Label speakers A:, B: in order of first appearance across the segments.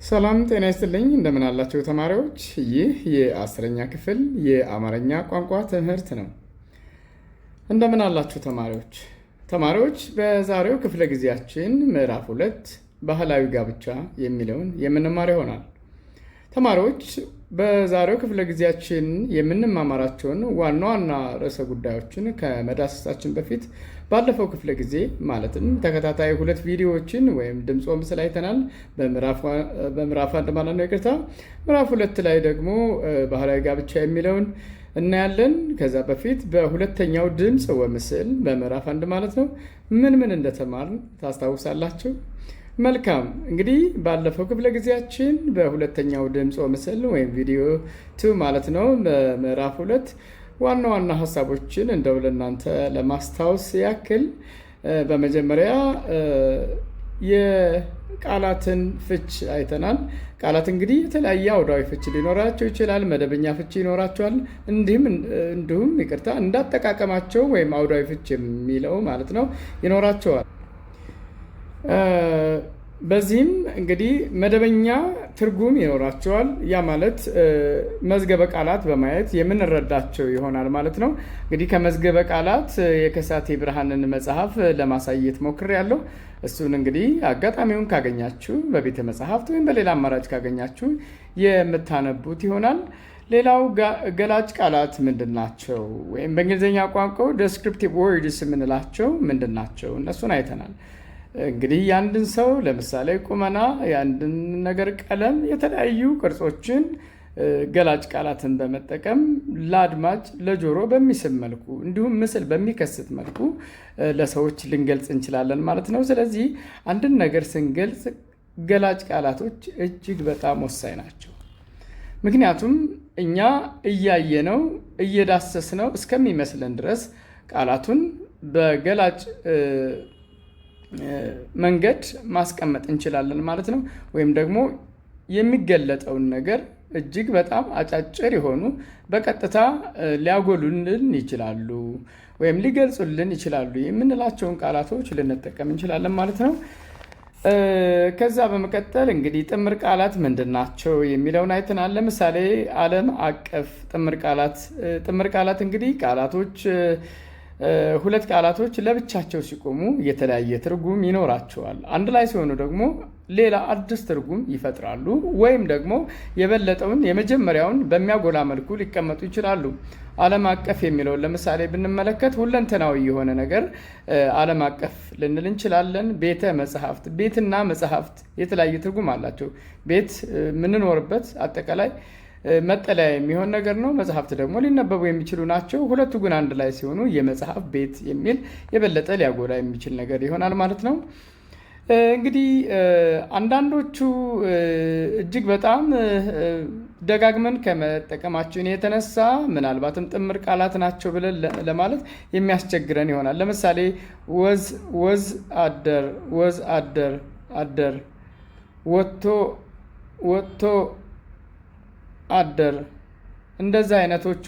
A: ሰላም ጤና ይስጥልኝ እንደምን አላችሁ ተማሪዎች። ይህ የአስረኛ ክፍል የአማርኛ ቋንቋ ትምህርት ነው። እንደምን አላችሁ ተማሪዎች በዛሬው ክፍለ ጊዜያችን ምዕራፍ 2 ባህላዊ ጋብቻ የሚለውን የምንማር ይሆናል። ተማሪዎች በዛሬው ክፍለ ጊዜያችን የምንማማራቸውን ዋና ዋና ርዕሰ ጉዳዮችን ከመዳሰሳችን በፊት ባለፈው ክፍለ ጊዜ ማለትም ተከታታይ 2 ቪዲዮዎችን ወይም ድምጽ ምስል አይተናል። በምዕራፍ 1 ማለት ነው ይቅርታ። ምዕራፍ 2 ላይ ደግሞ ባህላዊ ጋብቻ የሚለውን እናያለን። ከዛ በፊት በሁለተኛው ድምጽ ወምስል በምዕራፍ 1 ማለት ነው ምን እንደተማርን ታስታውሳላችሁ? መልካም እንግዲህ ባለፈው ክፍለ ጊዜያችን በሁለተኛው ድምጽ ወምስል ወይም ቪዲዮ 2 ማለት ነው በምዕራፍ 2 ዋና ዋና ሐሳቦችን እንደው ለእናንተ ለማስታወስ ያክል በመጀመሪያ የቃላትን ፍች አይተናል። ቃላት እንግዲህ የተለያየ አውዳዊ ፍች ሊኖራቸው ይችላል። መደበኛ ፍች ይኖራቸዋል። እንዲሁም ይቅርታ እንዳጠቃቀማቸው ወይም አውዳዊ ፍች የሚለው ማለት ነው ይኖራቸዋል። በዚህም እንግዲህ መደበኛ ትርጉም ይኖራቸዋል። ያ ማለት መዝገበ ቃላት በማየት የምንረዳቸው ይሆናል ማለት ነው። እንግዲህ ከመዝገበ ቃላት የከሳቴ ብርሃንን መጽሐፍ ለማሳየት ሞክሬያለሁ። እሱን እንግዲህ አጋጣሚውን ካገኛችሁ በቤተ መጽሐፍት ወይም በሌላ አማራጭ ካገኛችሁ የምታነቡት ይሆናል። ሌላው ገላጭ ቃላት ምንድናቸው ወይም በእንግሊዝኛ ቋንቋው ዴስክሪፕቲቭ ወርድስ የምንላቸው ምንድናቸው እነሱን አይተናል። እንግዲህ የአንድን ሰው ለምሳሌ ቁመና፣ የአንድን ነገር ቀለም፣ የተለያዩ ቅርጾችን ገላጭ ቃላትን በመጠቀም ለአድማጭ ለጆሮ በሚስብ መልኩ እንዲሁም ምስል በሚከስት መልኩ ለሰዎች ልንገልጽ እንችላለን ማለት ነው። ስለዚህ አንድን ነገር ስንገልጽ ገላጭ ቃላቶች እጅግ በጣም ወሳኝ ናቸው። ምክንያቱም እኛ እያየነው እየዳሰስነው እስከሚመስለን ድረስ ቃላቱን በገላጭ መንገድ ማስቀመጥ እንችላለን ማለት ነው። ወይም ደግሞ የሚገለጠውን ነገር እጅግ በጣም አጫጭር የሆኑ በቀጥታ ሊያጎሉልን ይችላሉ ወይም ሊገልጹልን ይችላሉ የምንላቸውን ቃላቶች ልንጠቀም እንችላለን ማለት ነው። ከዛ በመቀጠል እንግዲህ ጥምር ቃላት ምንድናቸው የሚለውን አይተናል። ለምሳሌ ዓለም አቀፍ ጥምር ቃላት እንግዲህ ቃላቶች 2 ቃላቶች ለብቻቸው ሲቆሙ የተለያየ ትርጉም ይኖራቸዋል። አንድ ላይ ሲሆኑ ደግሞ ሌላ አዲስ ትርጉም ይፈጥራሉ ወይም ደግሞ የበለጠውን የመጀመሪያውን በሚያጎላ መልኩ ሊቀመጡ ይችላሉ። ዓለም አቀፍ የሚለውን ለምሳሌ ብንመለከት ሁለንተናዊ የሆነ ነገር ዓለም አቀፍ ልንል እንችላለን። ቤተ መጽሐፍት፣ ቤትና መጽሐፍት የተለያየ ትርጉም አላቸው። ቤት የምንኖርበት አጠቃላይ መጠለያ የሚሆን ነገር ነው። መጽሐፍት ደግሞ ሊነበቡ የሚችሉ ናቸው። ሁለቱ ግን አንድ ላይ ሲሆኑ የመጽሐፍ ቤት የሚል የበለጠ ሊያጎላ የሚችል ነገር ይሆናል ማለት ነው። እንግዲህ አንዳንዶቹ እጅግ በጣም ደጋግመን ከመጠቀማችን የተነሳ ምናልባትም ጥምር ቃላት ናቸው ብለን ለማለት የሚያስቸግረን ይሆናል። ለምሳሌ ወዝ አደር፣ ወጥቶ አደር፣ እንደዚህ አይነቶቹ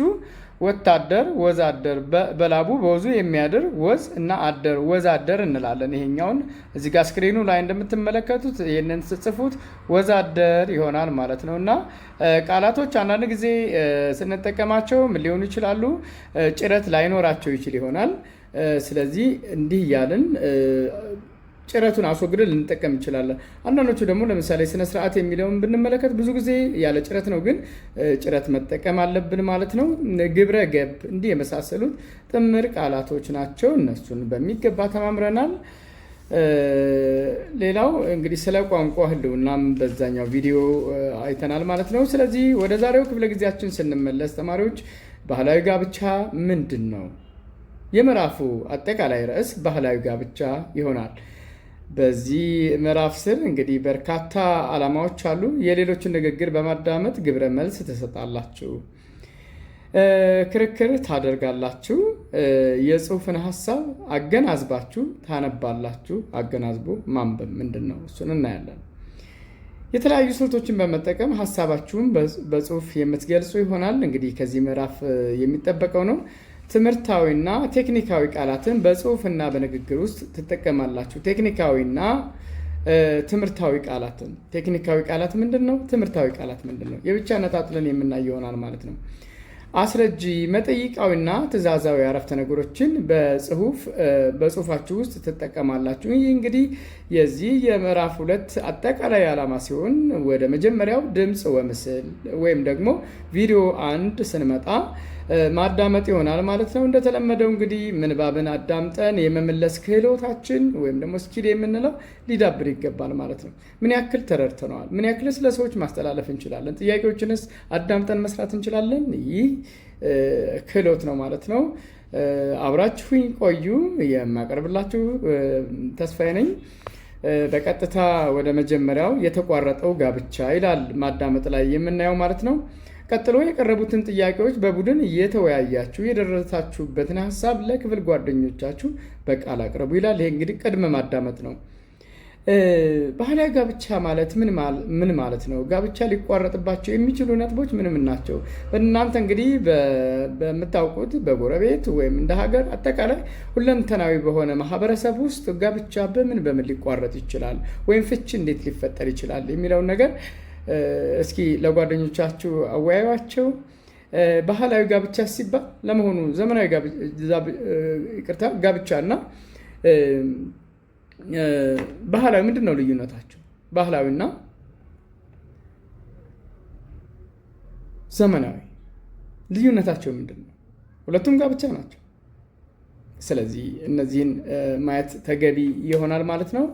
A: ወታደር፣ ወዛደር፣ በላቡ በወዙ የሚያድር ወዝ እና አደር፣ ወዛደር እንላለን። ይሄኛውን እዚህ ጋር ስክሪኑ ላይ እንደምትመለከቱት ይህንን ስጽፉት ወዛደር ይሆናል ማለት ነው። እና ቃላቶች አንዳንድ ጊዜ ስንጠቀማቸው ምን ሊሆኑ ይችላሉ? ጭረት ላይኖራቸው ይችል ይሆናል። ስለዚህ እንዲህ እያልን ጭረቱን አስወግደን ልንጠቀም እንችላለን። አንዳንዶቹ ደግሞ ለምሳሌ ስነ ስርዓት የሚለውን ብንመለከት ብዙ ጊዜ ያለ ጭረት ነው፣ ግን ጭረት መጠቀም አለብን ማለት ነው። ግብረ ገብ፣ እንዲህ የመሳሰሉት ጥምር ቃላቶች ናቸው። እነሱን በሚገባ ተማምረናል። ሌላው እንግዲህ ስለ ቋንቋ ህልውናም በዛኛው ቪዲዮ አይተናል ማለት ነው። ስለዚህ ወደ ዛሬው ክፍለ ጊዜያችን ስንመለስ ተማሪዎች ባህላዊ ጋብቻ ምንድን ነው? የምዕራፉ አጠቃላይ ርዕስ ባህላዊ ጋብቻ ይሆናል። በዚህ ምዕራፍ ስር እንግዲህ በርካታ ዓላማዎች አሉ። የሌሎችን ንግግር በማዳመጥ ግብረ መልስ ትሰጣላችሁ፣ ክርክር ታደርጋላችሁ፣ የጽሑፍን ሀሳብ አገናዝባችሁ ታነባላችሁ። አገናዝቦ ማንበብ ምንድን ነው? እሱን እናያለን። የተለያዩ ስልቶችን በመጠቀም ሀሳባችሁን በጽሑፍ የምትገልጹ ይሆናል። እንግዲህ ከዚህ ምዕራፍ የሚጠበቀው ነው። ትምህርታዊና ቴክኒካዊ ቃላትን በጽሑፍና በንግግር ውስጥ ትጠቀማላችሁ። ቴክኒካዊና ትምህርታዊ ቃላትን ቴክኒካዊ ቃላት ምንድነው? ትምህርታዊ ቃላት ምንድነው? የብቻ ነጣጥለን የምናየው ይሆናል ማለት ነው። አስረጂ መጠይቃዊና ትእዛዛዊ አረፍተ ነገሮችን በጽሁፋችሁ ውስጥ ትጠቀማላችሁ። ይህ እንግዲህ የዚህ የምዕራፍ 2 አጠቃላይ ዓላማ ሲሆን ወደ መጀመሪያው ድምፅ ወምስል ወይም ደግሞ ቪዲዮ 1 ስንመጣ ማዳመጥ ይሆናል ማለት ነው። እንደተለመደው እንግዲህ ምንባብን አዳምጠን የመመለስ ክህሎታችን ወይም ደግሞ ስኪል የምንለው ሊዳብር ይገባል ማለት ነው። ምን ያክል ተረድተነዋል? ምን ያክል ስለ ሰዎች ማስተላለፍ እንችላለን? ጥያቄዎችንስ አዳምጠን መስራት እንችላለን? ይህ ክህሎት ነው ማለት ነው። አብራችሁኝ ቆዩ። የማቀርብላችሁ ተስፋዬ ነኝ። በቀጥታ ወደ መጀመሪያው የተቋረጠው ጋብቻ ይላል ማዳመጥ ላይ የምናየው ማለት ነው። ቀጥሎ የቀረቡትን ጥያቄዎች በቡድን እየተወያያችሁ የደረሳችሁበትን ሀሳብ ለክፍል ጓደኞቻችሁ በቃል አቅርቡ ይላል። ይሄ እንግዲህ ቅድመ ማዳመጥ ነው። ባህላዊ ጋብቻ ማለት ምን ማለት ነው? ጋብቻ ሊቋረጥባቸው የሚችሉ ነጥቦች ምን ናቸው? በእናንተ እንግዲህ በምታውቁት በጎረቤት ወይም እንደ ሀገር አጠቃላይ ሁለንተናዊ በሆነ ማህበረሰብ ውስጥ ጋብቻ በምን ሊቋረጥ ይችላል ወይም ፍቺ እንዴት ሊፈጠር ይችላል የሚለውን ነገር እስኪ ለጓደኞቻችሁ አወያዩዋቸው። ባህላዊ ጋብቻ ሲባል ለመሆኑ ዘመናዊ ጋብቻ እና ባህላዊ ምንድን ነው ልዩነታቸው? ባህላዊና ዘመናዊ ልዩነታቸው ምንድን ነው? ሁለቱም ጋብቻ ናቸው። ስለዚህ እነዚህን ማየት ተገቢ ይሆናል ማለት ነው።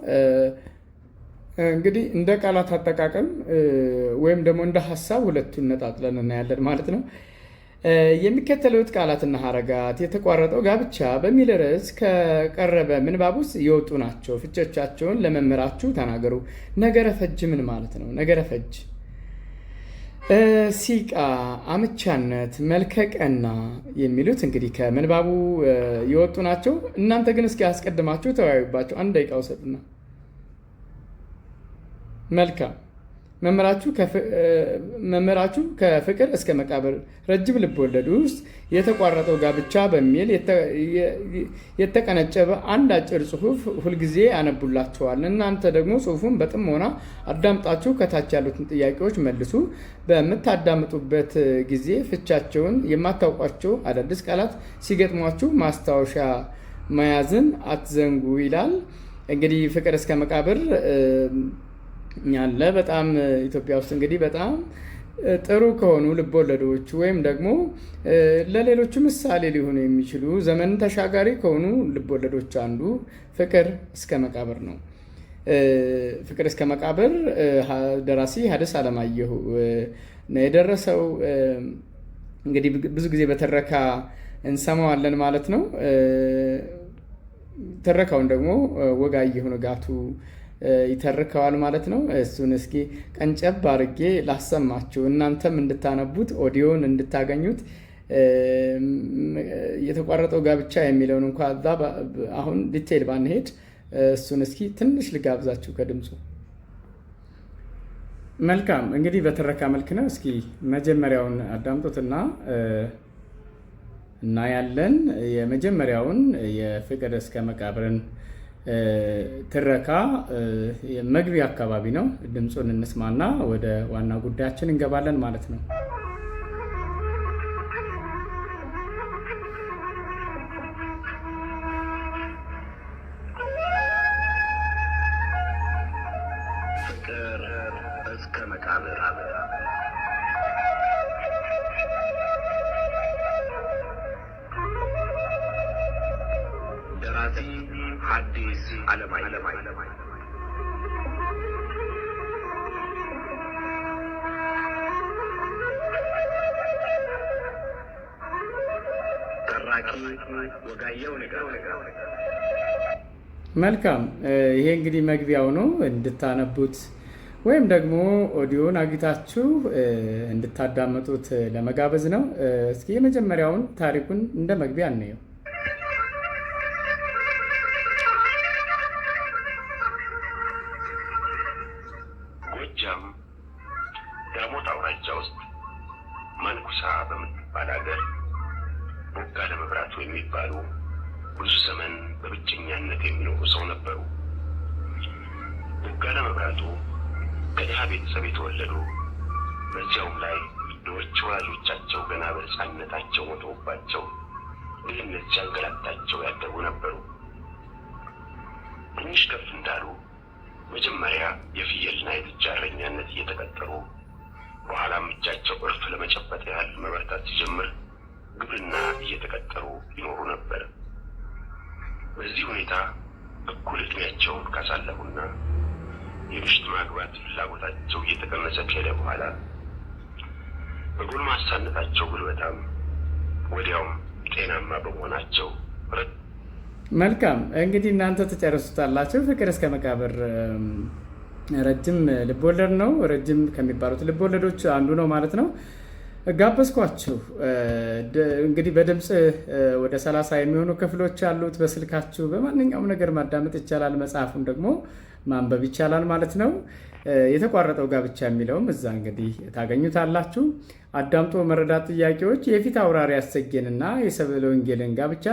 A: እንግዲህ እንደ ቃላት አጠቃቀም ወይም ደግሞ እንደ ሀሳብ ሁለቱን ነጣጥለን እናያለን ማለት ነው። የሚከተሉት ቃላትና ሀረጋት የተቋረጠው ጋብቻ በሚል ርዕስ ከቀረበ ምንባብ ውስጥ የወጡ ናቸው። ፍቾቻቸውን ለመምህራችሁ ተናገሩ። ነገረ ፈጅ ምን ማለት ነው? ነገረ ፈጅ ሲቃ፣ አምቻነት፣ መልከቀና የሚሉት እንግዲህ ከምንባቡ የወጡ ናቸው። እናንተ ግን እስኪ አስቀድማችሁ ተወያዩባቸው። 1 ደቂቃ ውሰዱና መልካም መምህራችሁ ከፍቅር እስከ መቃብር ረጅም ልብወለድ ውስጥ የተቋረጠው ጋብቻ በሚል የተቀነጨበ አንድ አጭር ጽሁፍ ሁልጊዜ ያነቡላችኋል። እናንተ ደግሞ ጽሁፉን በጥሞና አዳምጣችሁ ከታች ያሉትን ጥያቄዎች መልሱ። በምታዳምጡበት ጊዜ ፍቻቸውን የማታውቋቸው አዳዲስ ቃላት ሲገጥሟችሁ ማስታወሻ መያዝን አትዘንጉ ይላል። እንግዲህ ፍቅር እስከ መቃብር ያለ በጣም ኢትዮጵያ ውስጥ እንግዲህ በጣም ጥሩ ከሆኑ ልቦለዶች ወይም ደግሞ ለሌሎቹ ምሳሌ ሊሆኑ የሚችሉ ዘመን ተሻጋሪ ከሆኑ ልቦለዶች አንዱ ፍቅር እስከ መቃብር ነው። ፍቅር እስከ መቃብር ደራሲ ሐዲስ ዓለማየሁ ነው የደረሰው። እንግዲህ ብዙ ጊዜ በትረካ እንሰማዋለን ማለት ነው። ትረካውን ደግሞ ወጋየሁ ንጋቱ ይተርከዋል ማለት ነው። እሱን እስኪ ቀንጨብ አድርጌ ላሰማችሁ እናንተም እንድታነቡት ኦዲዮን እንድታገኙት። የተቋረጠው ጋብቻ የሚለውን እንኳ አሁን ዲቴይል ባንሄድ እሱን እስኪ ትንሽ ልጋብዛችሁ ከድምፁ። መልካም እንግዲህ በትረካ መልክ ነው። እስኪ መጀመሪያውን አዳምጡትና እናያለን። የመጀመሪያውን የፍቅር እስከ መቃብርን ትረካ መግቢያ አካባቢ ነው። ድምፁን እንስማና ወደ ዋና ጉዳያችን እንገባለን ማለት ነው።
B: ፍቅር እስከ መቃብር ደራሲ ሐዲስ ዓለማየሁ። ተራኪ ወጋየሁ ንጋቱ።
A: መልካም ይሄ እንግዲህ መግቢያው ነው። እንድታነቡት ወይም ደግሞ ኦዲዮን አግኝታችሁ እንድታዳመጡት ለመጋበዝ ነው። እስኪ የመጀመሪያውን ታሪኩን እንደ መግቢያ እንየው።
B: ጎጃም ዳሞት አውራጃ ውስጥ መንኩሳ በምትባል ሀገር ቦጋለ መብራቱ የሚባሉ ብዙ ዘመን በብቸኛነት የሚኖሩ ሰው ነበሩ። ቦጋለ መብራቱ ከድሃ ቤተሰብ የተወለዱ በዚያውም ላይ ድሆች ወላጆቻቸው ገና በሕፃንነታቸው ሞተውባቸው ድህነት ሲያንገላታቸው ያደጉ ነበሩ። ትንሽ ከፍ እንዳሉ መጀመሪያ የፍየልና የጥጃ እረኛነት እየተቀጠሩ በኋላም እጃቸው እርፍ ለመጨበጥ ያህል መበርታት ሲጀምር ግብርና እየተቀጠሩ ይኖሩ ነበር። በዚህ ሁኔታ እኩል ዕድሜያቸውን ካሳለፉና የምሽት ማግባት ፍላጎታቸው እየተቀነሰ ከሄደ በኋላ በጎልማሳነታቸው ጉልበታም ወዲያውም ጤናማ በመሆናቸው
A: መልካም እንግዲህ እናንተ ትጨርሱታላችሁ። ፍቅር እስከ መቃብር ረጅም ልቦለድ ነው። ረጅም ከሚባሉት ልቦለዶች አንዱ ነው ማለት ነው። ጋበዝኳችሁ። እንግዲህ በድምፅ ወደ 30 የሚሆኑ ክፍሎች አሉት። በስልካችሁ በማንኛውም ነገር ማዳመጥ ይቻላል። መጽሐፉን ደግሞ ማንበብ ይቻላል ማለት ነው። የተቋረጠው ጋብቻ የሚለውም እዛ እንግዲህ ታገኙታላችሁ። አዳምጦ መረዳት ጥያቄዎች የፊት አውራሪ አሰጌንና የሰብለ ወንጌልን ጋብቻ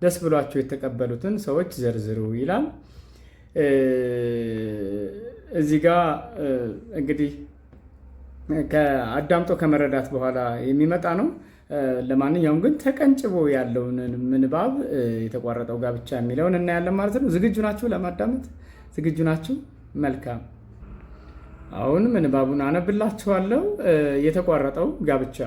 A: ደስ ብሏቸው የተቀበሉትን ሰዎች ዘርዝሩ ይላል። እዚህ ጋ እንግዲህ ከአዳምጦ ከመረዳት በኋላ የሚመጣ ነው። ለማንኛውም ግን ተቀንጭቦ ያለውን ምንባብ የተቋረጠው ጋብቻ የሚለውን እናያለን ማለት ነው። ዝግጁ ናችሁ ለማዳመጥ? ዝግጁ ናችሁ? መልካም። አሁን ምንባቡን አነብላችኋለሁ። የተቋረጠው ጋብቻ።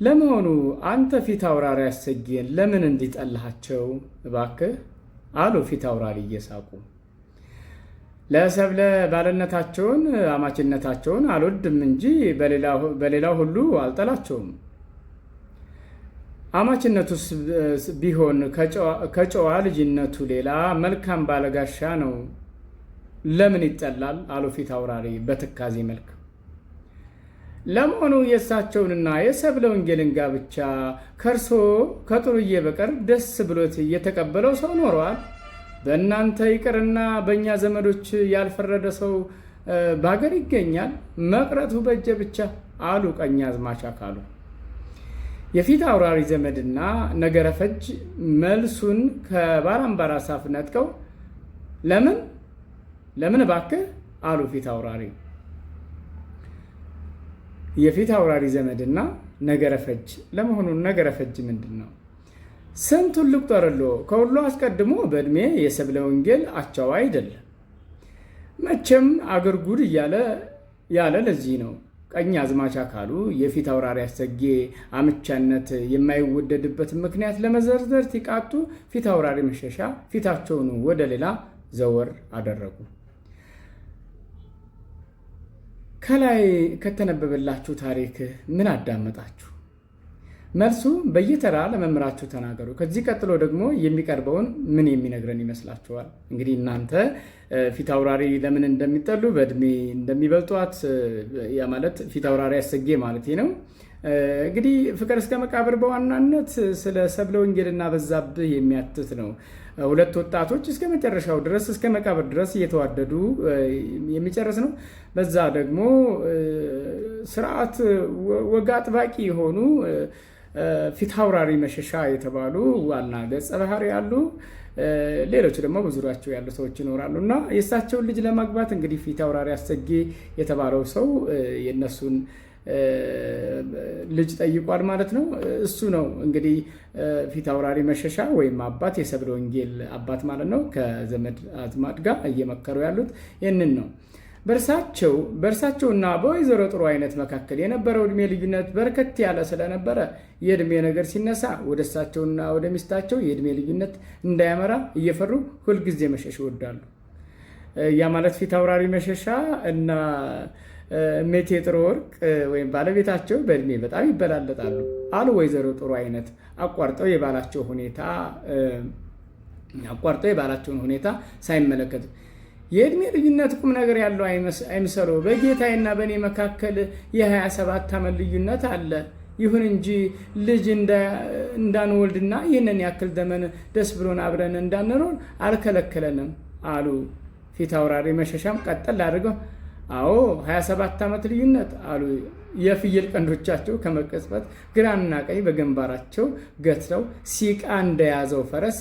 A: ለመሆኑ አንተ ፊት አውራሪ አሰጌን ለምን እንዲጠላሃቸው እባክህ አሉ ፊት አውራሪ እየሳቁ። ለሰብለ ባልነታቸውን አማችነታቸውን አልወድም እንጂ በሌላው ሁሉ አልጠላቸውም። አማችነቱስ ቢሆን ከጨዋ ልጅነቱ ሌላ መልካም ባለጋሻ ነው። ለምን ይጠላል? አሉ ፊት አውራሪ በትካዜ መልክ። ለመሆኑ የእሳቸውንና የሰብለ ወንጌልን ጋብቻ ከእርሶ ከጥሩዬ በቀር ደስ ብሎት እየተቀበለው ሰው ኖረዋል? በእናንተ ይቅርና በእኛ ዘመዶች ያልፈረደ ሰው በሀገር ይገኛል። መቅረቱ በእጀ ብቻ አሉ ቀኛዝማች አካሉ። የፊት አውራሪ ዘመድና ነገረ ፈጅ መልሱን ከባራምባራስ አፍ ነጥቀው ለምን እባክህ አሉ ፊት አውራሪ። የፊት አውራሪ ዘመድና ነገረ ፈጅ። ለመሆኑ ነገረ ፈጅ ምንድን ነው? ስንቱን ልቁጠርሎ? ከሁሉ አስቀድሞ በዕድሜ የሰብለ ወንጌል አቻዋ አይደለም። መቼም አገር ጉድ ያለ ለዚህ ነው። ቀኝ አዝማች አካሉ የፊት አውራሪ አሰጌ አምቻነት የማይወደድበትን ምክንያት ለመዘርዘር ሲቃጡ ፊት አውራሪ መሸሻ ፊታቸውን ወደ ሌላ ዘወር አደረጉ። ከላይ ከተነበበላችሁ ታሪክ ምን አዳመጣችሁ? መልሱ በየተራ ለመምህራችሁ ተናገሩ። ከዚህ ቀጥሎ ደግሞ የሚቀርበውን ምን የሚነግረን ይመስላችኋል? እንግዲህ እናንተ ፊት አውራሪ ለምን እንደሚጠሉ በእድሜ እንደሚበልጧት ያ ማለት ፊት አውራሪ አሰጌ ማለት ነው። እንግዲህ ፍቅር እስከ መቃብር በዋናነት ስለ ሰብለ ወንጌልና በዛብህ የሚያትት ነው። ሁለት ወጣቶች እስከ መጨረሻው ድረስ እስከ መቃብር ድረስ እየተዋደዱ የሚጨርስ ነው። በዛ ደግሞ ስርዓት ወግ አጥባቂ የሆኑ ፊት አውራሪ መሸሻ የተባሉ ዋና ገጸ ባህሪ ያሉ፣ ሌሎች ደግሞ በዙሪያቸው ያሉ ሰዎች ይኖራሉ እና የእሳቸውን ልጅ ለማግባት እንግዲህ ፊት አውራሪ አሰጌ የተባለው ሰው የነሱን ልጅ ጠይቋል ማለት ነው። እሱ ነው እንግዲህ ፊት አውራሪ መሸሻ ወይም አባት የሰብለ ወንጌል አባት ማለት ነው። ከዘመድ አዝማድ ጋር እየመከሩ ያሉት ይህንን ነው። በእርሳቸውና በወይዘሮ ጥሩ አይነት መካከል የነበረው እድሜ ልዩነት በርከት ያለ ስለነበረ የእድሜ ነገር ሲነሳ ወደ እሳቸውና ወደ ሚስታቸው የእድሜ ልዩነት እንዳያመራ እየፈሩ ሁልጊዜ መሸሽ ይወዳሉ። ያ ማለት ፊት አውራሪ መሸሻ እና እሜቴ ጥሩ ወርቅ ወይም ባለቤታቸው በእድሜ በጣም ይበላለጣሉ አሉ ወይዘሮ ጥሩ አይነት አቋርጠው የባላቸውን ሁኔታ ሳይመለከቱ። የእድሜ ልዩነት ቁም ነገር ያለው አይምሰሉ። በጌታዬና በእኔ መካከል የ27 ዓመት ልዩነት አለ። ይሁን እንጂ ልጅ እንዳንወልድና ይህንን ያክል ዘመን ደስ ብሎን አብረን እንዳንኖር አልከለከለንም አሉ ፊት አውራሪ መሸሻም ቀጠል አድርገው አዎ 27 ዓመት ልዩነት አሉ። የፍየል ቀንዶቻቸው ከመቀጽበት ግራና ቀኝ በግንባራቸው ገትረው ሲቃ እንደያዘው ፈረስ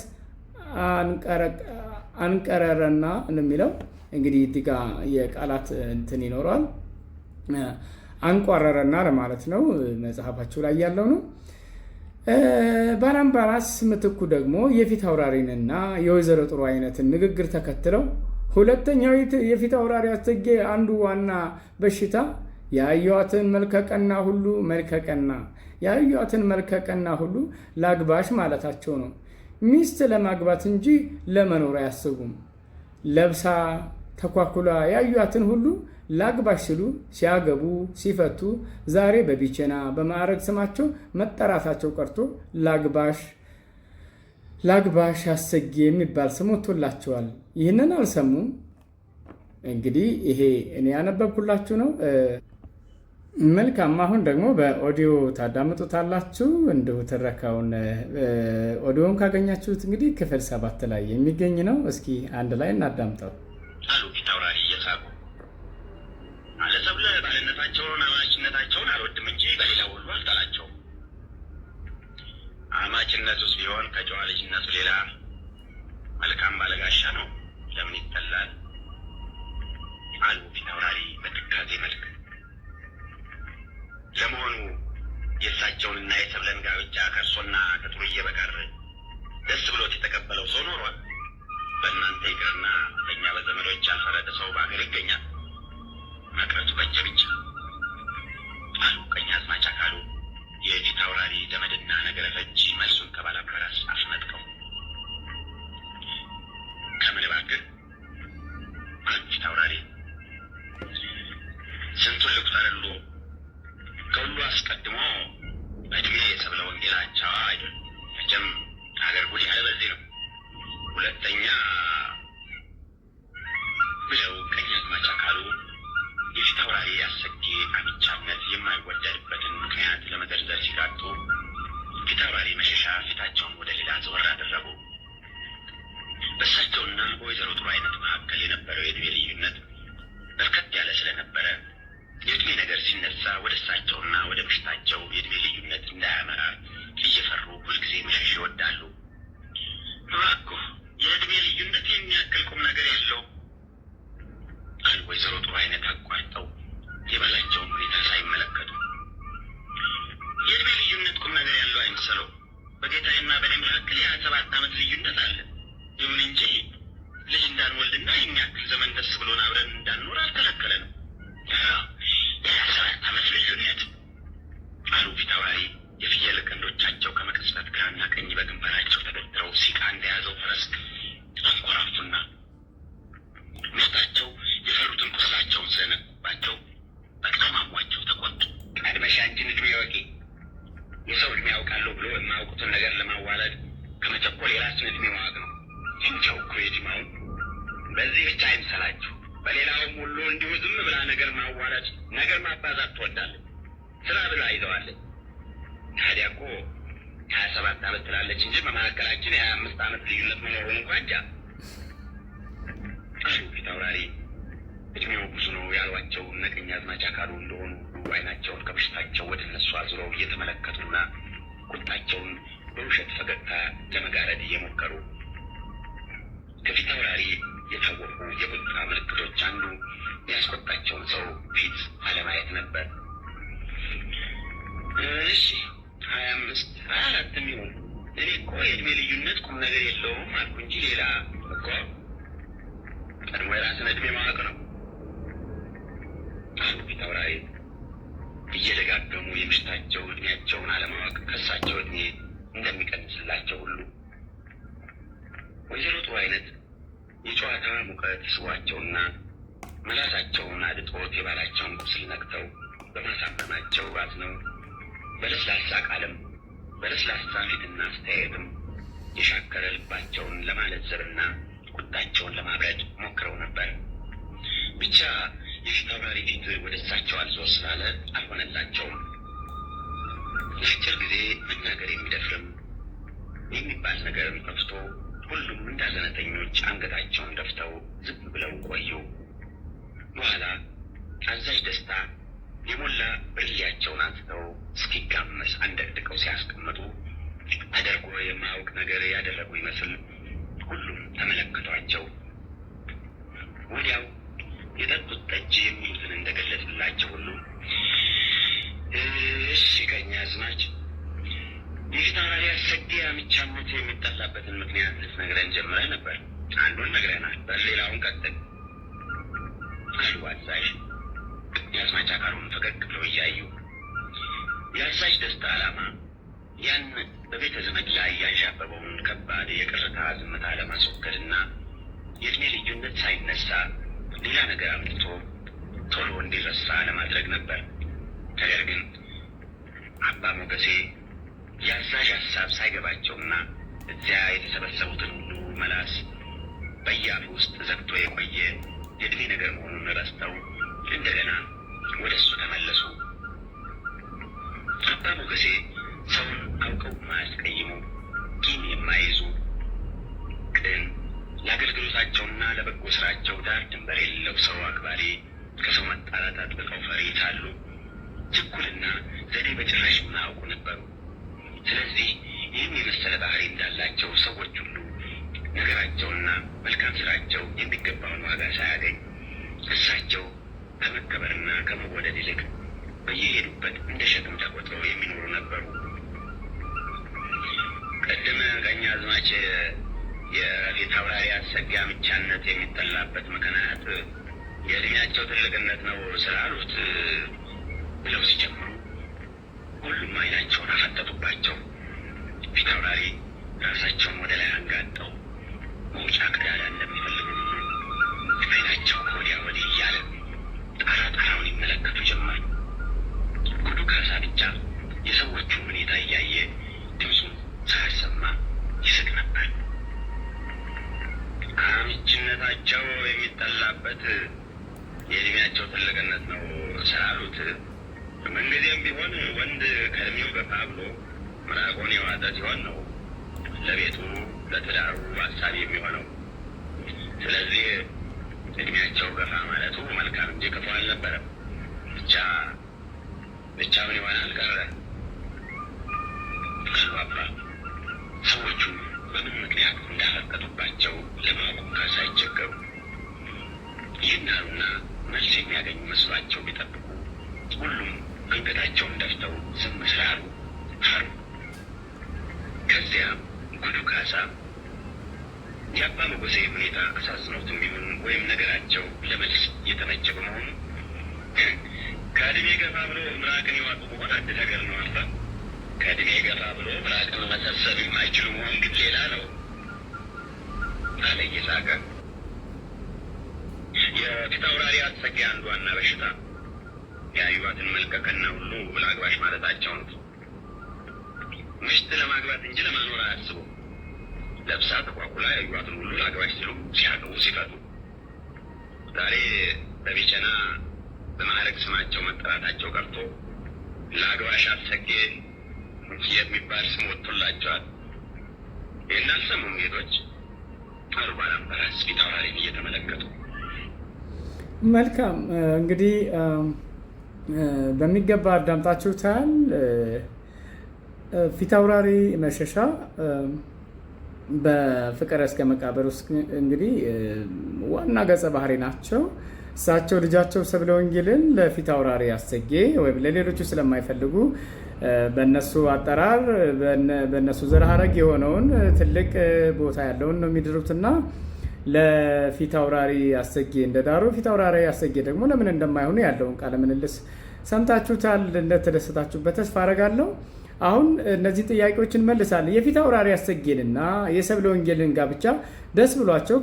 A: አንቀረረና የሚለው እንግዲህ እዚህ ጋ የቃላት እንትን ይኖረዋል። አንቋረረና ለማለት ነው። መጽሐፋችሁ ላይ ያለው ነው። ባላምባራስ ምትኩ ደግሞ የፊት አውራሪንና የወይዘሮ ጥሩ አይነትን ንግግር ተከትለው ሁለተኛው የፊት አውራሪ እቴጌ አንዱ ዋና በሽታ ያዩዋትን መልከቀና ሁሉ ላግባሽ ማለታቸው ነው። ሚስት ለማግባት እንጂ ለመኖር አያስቡም። ለብሳ ተኳኩላ ያዩዋትን ሁሉ ላግባሽ ሲሉ ሲያገቡ ሲፈቱ ዛሬ በቢቸና በማዕረግ ስማቸው መጠራታቸው ቀርቶ ላግባሽ አሰጌ የሚባል ስም ወጥቶላቸዋል። ይህንን አልሰሙም። እንግዲህ ይሄ እኔ ያነበብኩላችሁ ነው። መልካም። አሁን ደግሞ በኦዲዮ ታዳምጡታላችሁ። እንዲሁ ትረካውን ኦዲዮን ካገኛችሁት እንግዲህ ክፍል 7 ላይ የሚገኝ ነው። እስኪ አንድ ላይ እናዳምጠው።
B: አሉ ፊት አውራሪ እየሳቁ አለሰብለ ባልነታቸውን አማችነታቸውን አልወድም እንጂ በሌላ ሁሉ አልጠላቸውም። አማችነቱስ ቢሆን ከጨዋ ልጅነቱ ሌላ መልካም ባለጋሻ ነው፣ ለምን ይጠላል? አሉ ፊት አውራሪ በትካዜ መልክ። ለመሆኑ የእሳቸውንና የሰብለን ጋብቻ ከእርሶና ከጥሩዬ በቀር ደስ ብሎት የተቀበለው ሰው ኖሯል? በእናንተ ይቅርና በእኛ በዘመዶች ያልፈረደ ሰው በሀገር ይገኛል። መቅረቱ በእጀ ብቻ አሉ ቀኛዝማች አካሉ የፊት አውራሪ ዘመድና ነገረ ፈጅ መልሱን ከባላምባራስ አስነጥቀው። ከምን እባክህ አሉ ፊት አውራሪ። ስንቱን ልቁጠርሉ? ከሁሉ አስቀድሞ በእድሜ የሰብለ ወንጌላቸው አይደል? መቼም ሀገር ጉድ ያለ በዚህ ነው። ሁለተኛ ብለው ቀኛዝማች አካሉ የፊት አውራሪ አሰጌ አምቻነት የማይወደድበትን ምክንያት ለመዘርዘር ሲቃጡ ፊት አውራሪ መሸሻ ፊታቸውን ወደ ሌላ ዘወር አደረጉ። በእሳቸውና በወይዘሮ ጥሩ አይነት መካከል የነበረው የእድሜ ልዩነት በርከት ያለ ስለነበረ የእድሜ ነገር ሲነሳ ወደ እሳቸውና ወደ ምሽታቸው የእድሜ ልዩነት እንዳያመራ እየፈሩ ሁልጊዜ መሸሽ ይወዳሉ። እባክህ የእድሜ ልዩነት የሚያክል ቁም ነገር የለው አሉ ወይዘሮ ጥሩ አይነት አቋርጠው የባላቸውን ሁኔታ ሳይመለከቱ። የእድሜ ልዩነት ቁም ነገር ያለው አይምሰለው። በጌታዬና በእኔ መካከል የ27 ዓመት ልዩነት አለ። ይሁን እንጂ ልጅ እንዳንወልድና የሚያክል ዘመን ደስ ብሎን አብረን እንዳንኖር አልከለከለንም። የ27 ዓመት ልዩነት አሉ ፊት አውራሪ የፍየል ቀንዶቻቸው ከመቅጽበት ግራና ቀኝ በግንባራቸው ተደርድረው ሲቃ እንደያዘው ፈረስ አንኮራፉና ሚስታቸው የፈሩትን ቁስላቸውን ስለነቁባቸው በጣም አሟቸው ተቆጡ። ቀድመሽ አንቺን እድሜ ወቂ። የሰው እድሜ ያውቃለሁ ብሎ የማያውቁትን ነገር ለማዋለድ ከመቸኮል የራስን እድሜ ማወቅ ነው። እንጃው እኮ የዲማውን በዚህ ብቻ አይምሰላችሁ። በሌላውም ሁሉ እንዲሁ ዝም ብላ ነገር ማዋለድ ነገር ማባዛት ትወዳለች። ስራ ብላ ይዘዋለች። ታዲያ እኮ 27 ዓመት ትላለች እንጂ በመካከላችን የ25 ዓመት ልዩነት መኖሩን እንኳ እንጃ አሉ ፊት አውራሪ። እድሜው ብዙ ነው ያሏቸው እነ ቀኛዝማች አካሉ እንደሆኑ ሁሉ አይናቸውን ከበሽታቸው ወደ እነሱ አዙረው እየተመለከቱና ቁጣቸውን በውሸት ፈገግታ ለመጋረድ እየሞከሩ ከፊት አውራሪ የታወቁ የቁጣ ምልክቶች አንዱ ያስቆጣቸውን ሰው ፊት አለማየት ነበር። እሺ 25 24 የሚሆን እኔ እኮ የእድሜ ልዩነት ቁም ነገር የለውም አልኩ እንጂ ሌላ እኮ ቀድሞ የራስን እድሜ ማወቅ ነው አሉ ፊት አውራሪ እየደጋገሙ የምሽታቸው እድሜያቸውን አለማወቅ ከእሳቸው እድሜ እንደሚቀንስላቸው ሁሉ ወይዘሮ ጥሩ አይነት የጨዋታ ሙቀት ስቧቸውና ምላሳቸውን አድጦት የባላቸውን ቁስል ነክተው በማሳመማቸው ባዝነው በለስላሳ ቃልም በለስላሳ ፊትና አስተያየትም የሻከረ ልባቸውን ለማለዘብና ቁጣቸውን ለማብረድ ሞክረው ነበር። ብቻ የፊት አውራሪ ፊት ወደ እሳቸው አልዞር ስላለ አልሆነላቸውም። ለአጭር ጊዜ መናገር የሚደፍርም የሚባል ነገርም ጠፍቶ ሁሉም እንዳዘነተኞች አንገታቸውን ደፍተው ዝም ብለው ቆዩ። በኋላ አዛዥ ደስታ የሞላ ብርሌያቸውን አንስተው እስኪጋመስ አንደቅድቀው ሲያስቀምጡ አደርጎ የማያውቅ ነገር ያደረጉ ይመስል ሁሉም ተመለከቷቸው። ወዲያው የጠጡት ጠጅ የሚሉትን እንደገለጽላቸው ሁሉ እሺ ቀኛዝማች፣ የፊታውራሪ አሰጌ አምቻነት የሚጠላበትን ምክንያት ልትነግረን ጀምረህ ነበር። አንዱን ነግረናል፣ በሌላውን ቀጥል አሉ አዛዥ። የአዝማች አካሉን ፈገግ ብለው እያዩ የአዛዥ ደስታ ዓላማ ያን በቤተ ዘመድ ላይ ያንዣበበውን ከባድ የቅርታ ዝምታ ለማስወገድና የእድሜ ልዩነት ሳይነሳ ሌላ ነገር አምጥቶ ቶሎ እንዲረሳ ለማድረግ ነበር። ነገር ግን አባ ሞገሴ የአዛዥ ሀሳብ ሳይገባቸውና እዚያ የተሰበሰቡትን ሁሉ መላስ በያፍ ውስጥ ዘግቶ የቆየ የእድሜ ነገር መሆኑን ረስተው እንደገና ወደ እሱ ተመለሱ። አባ ሞገሴ ሰውን አውቀው የማያስቀይሙ፣ ቂም የማይዙ፣ ቅን፣ ለአገልግሎታቸውና ለበጎ ስራቸው ዳር ድንበር የሌለው ሰው አክባሪ፣ ከሰው መጣላት አጥብቀው ፈሪ ሳሉ ችኩልና ዘዴ በጭራሽ የማያውቁ ነበሩ። ስለዚህ ይህም የመሰለ ባህሪ እንዳላቸው ሰዎች ሁሉ ነገራቸውና መልካም ስራቸው የሚገባውን ዋጋ ሳያገኝ እሳቸው ከመከበርና ከመወደድ ይልቅ በየሄዱበት እንደ ሸክም ተቆጥረው የሚኖሩ ነበሩ። ቅድም ቀኛዝማች የፊታውራሪ አሰጌ አምቻነት የሚጠላበት ምክንያት የእድሜያቸው ትልቅነት ነው ስላሉት ብለው ሲጀምሩ ሁሉም አይናቸውን አፈጠጡባቸው። ፊታውራሪ ራሳቸውን ወደ ላይ አንጋጠው መውጫ ቀዳዳ እንደሚፈልጉ አይናቸው ከወዲያ ወዲህ እያለ ጣራ ጣራውን ይመለከቱ ጀመር። ጉዱ ካሳ ብቻ የሰዎቹን ሁኔታ እያየ ድምፁን ሳያሰማ ይስቅ ነበር። አምችነታቸው የሚጠላበት የእድሜያቸው ትልቅነት ነው ስላሉት ምንጊዜም ቢሆን ወንድ ከእድሜው ገፋ ብሎ ምራቁን የዋጠ ሲሆን ነው ለቤቱ ለትዳሩ ሀሳቢ የሚሆነው። ስለዚህ እድሜያቸው ገፋ ማለቱ መልካም እንጂ ክፉ አልነበረም። ብቻውን ይሆናል ቀረ አባ ሰዎቹ በምን ምክንያት እንዳፈጠጡባቸው ለማወቅ ሳይቸገሩ ይህን አሉና መልስ የሚያገኙ መስሏቸው ቢጠብቁ ሁሉም አንገታቸውን ደፍተው ዝም ስላሉ ፈሩ። ከዚያ ጉዱ ካሳ የአባ ሞገሴ ሁኔታ አሳዝነውትም ቢሆን ወይም ነገራቸው ለመልስ እየተመቸ በመሆኑ ከእድሜ ገፋ ብሎ ምራቅን ይዋጡ መሆን አንድ ነገር ነው አባ። ከእድሜ ገፋ ብሎ ምራቅን መሰብሰብ የማይችሉ መሆን ግን ሌላ ነው አለ እየሳቀ። የፊታውራሪ አሰጌ አንዱ ዋና በሽታ የአዩዋትን መልቀቅና ሁሉ ላግባሽ ማለታቸው ነው። ምሽት ለማግባት እንጂ ለማኖር አያስቡ። ለብሳ ተቋቁላ ያዩዋትን ሁሉ ላግባሽ ሲሉ ሲያገቡ ሲፈቱ ዛሬ በቢቸና በማዕረግ ስማቸው መጠራታቸው ቀርቶ ላግባሽ አሰጌ የሚባል ስም ወጥቶላቸዋል። ይህን አልሰሙም ጌቶች አሉ ባላምበራስ ፊታውራሪን እየተመለከቱ።
A: መልካም እንግዲህ በሚገባ አዳምጣችሁታል። ፊታውራሪ መሸሻ በፍቅር እስከ መቃብር ውስጥ እንግዲህ ዋና ገጸ ባህሪ ናቸው። እሳቸው ልጃቸው ሰብለ ወንጌልን ለፊታውራሪ አሰጌ ወይም ለሌሎቹ ስለማይፈልጉ በእነሱ አጠራር በእነሱ ዘር ሐረግ የሆነውን ትልቅ ቦታ ያለውን ነው የሚድሩትና ለፊታውራሪ አሰጌ እንደዳሩ ፊታውራሪ አሰጌ ደግሞ ለምን እንደማይሆኑ ያለውን ቃለ ምልልስ ሰምታችሁታል። እንደተደሰታችሁበት ተስፋ አደርጋለሁ። አሁን እነዚህ ጥያቄዎችን መልሳለን። የፊታውራሪ አሰጌንና የሰብለ ወንጌልን ጋብቻ ደስ ብሏቸው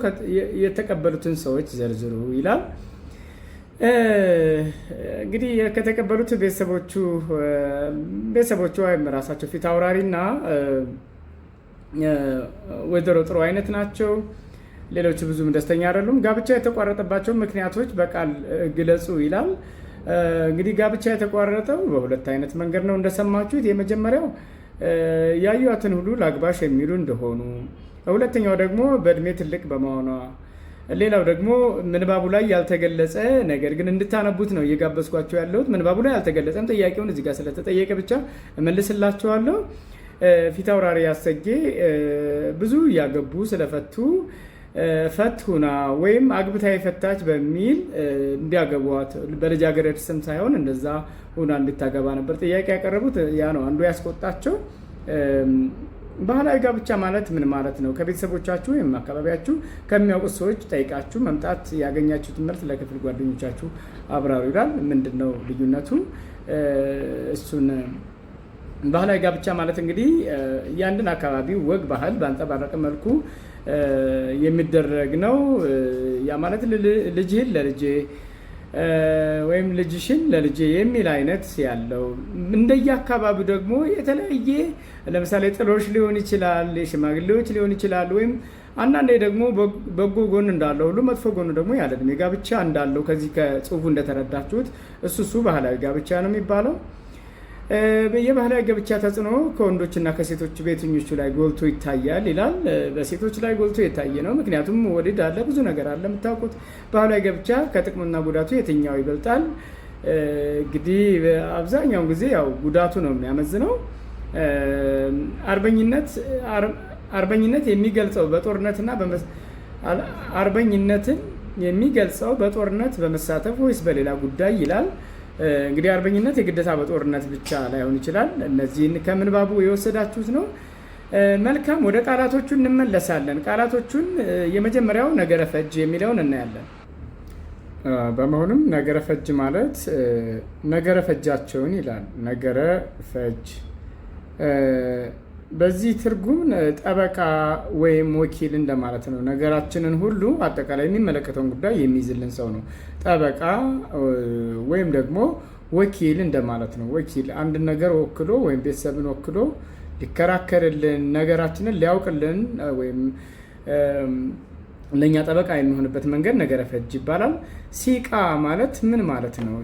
A: የተቀበሉትን ሰዎች ዘርዝሩ ይላል። እንግዲህ ከተቀበሉት ቤተሰቦቹ ወይም ራሳቸው ፊታውራሪና ወይዘሮ ጥሩ አይነት ናቸው። ሌሎቹ ብዙም ደስተኛ አይደሉም። ጋብቻ የተቋረጠባቸው ምክንያቶች በቃል ግለጹ ይላል። እንግዲህ ጋብቻ የተቋረጠው በሁለት አይነት መንገድ ነው እንደሰማችሁት። የመጀመሪያው ያዩዋትን ሁሉ ላግባሽ የሚሉ እንደሆኑ፣ ሁለተኛው ደግሞ በእድሜ ትልቅ በመሆኗ፣ ሌላው ደግሞ ምንባቡ ላይ ያልተገለጸ ነገር ግን እንድታነቡት ነው እየጋበዝኳቸው ያለሁት። ምንባቡ ላይ ያልተገለጸም ጥያቄውን እዚህ ጋር ስለተጠየቀ ብቻ እመልስላችኋለሁ። ፊታውራሪ አሰጌ ብዙ እያገቡ ስለፈቱ ፈት ሁና ወይም አግብታ የፈታች በሚል እንዲያገቧት በልጃገረድ ስም ሳይሆን እንደዛ ሁና እንድታገባ ነበር ጥያቄ ያቀረቡት። ያ ነው አንዱ ያስቆጣቸው። ባህላዊ ጋብቻ ማለት ምን ማለት ነው? ከቤተሰቦቻችሁ ወይም አካባቢያችሁ ከሚያውቁት ሰዎች ጠይቃችሁ መምጣት ያገኛችሁትን መልስ ለክፍል ጓደኞቻችሁ አብራሩ ይላል። ምንድን ነው ልዩነቱ? እሱን ባህላዊ ጋብቻ ማለት እንግዲህ የአንድን አካባቢ ወግ ባህል በአንጸባረቀ መልኩ የሚደረግ ነው። ያ ማለት ልጅህን ለልጄ ወይም ልጅሽን ለልጄ የሚል አይነት ያለው እንደየአካባቢው ደግሞ የተለያየ ለምሳሌ ጥሎሽ ሊሆን ይችላል፣ የሽማግሌዎች ሊሆን ይችላል። ወይም አንዳንዴ ደግሞ በጎ ጎን እንዳለው ሁሉ መጥፎ ጎን ደግሞ ያለ ዕድሜ ጋብቻ እንዳለው ከዚህ ከጽሁፉ እንደተረዳችሁት እሱ ባህላዊ ጋብቻ ነው የሚባለው። የባህላዊ ጋብቻ ተጽዕኖ ከወንዶችና ከሴቶች በየትኞቹ ላይ ጎልቶ ይታያል ይላል። በሴቶች ላይ ጎልቶ የታየ ነው። ምክንያቱም ወሊድ አለ፣ ብዙ ነገር አለ የምታውቁት። ባህላዊ ጋብቻ ከጥቅምና ጉዳቱ የትኛው ይበልጣል? እንግዲህ አብዛኛውን ጊዜ ያው ጉዳቱ ነው የሚያመዝነው። አርበኝነት የሚገልጸው በጦርነትና አርበኝነትን የሚገልጸው በጦርነት በመሳተፍ ወይስ በሌላ ጉዳይ ይላል። እንግዲህ አርበኝነት የግዴታ በጦርነት ብቻ ላይሆን ይችላል። እነዚህን ከምንባቡ የወሰዳችሁት ነው። መልካም፣ ወደ ቃላቶቹ እንመለሳለን። ቃላቶቹን የመጀመሪያው ነገረ ፈጅ የሚለውን እናያለን። በመሆኑም ነገረ ፈጅ ማለት ነገረ ፈጃቸውን ይላል። ነገረ ፈጅ በዚህ ትርጉም ጠበቃ ወይም ወኪል እንደማለት ነው። ነገራችንን ሁሉ አጠቃላይ የሚመለከተውን ጉዳይ የሚይዝልን ሰው ነው። ጠበቃ ወይም ደግሞ ወኪል እንደማለት ነው። ወኪል አንድ ነገር ወክሎ ወይም ቤተሰብን ወክሎ ሊከራከርልን፣ ነገራችንን ሊያውቅልን ወይም ለእኛ ጠበቃ የሚሆንበት መንገድ ነገረ ፈጅ ይባላል። ሲቃ ማለት ምን ማለት ነው?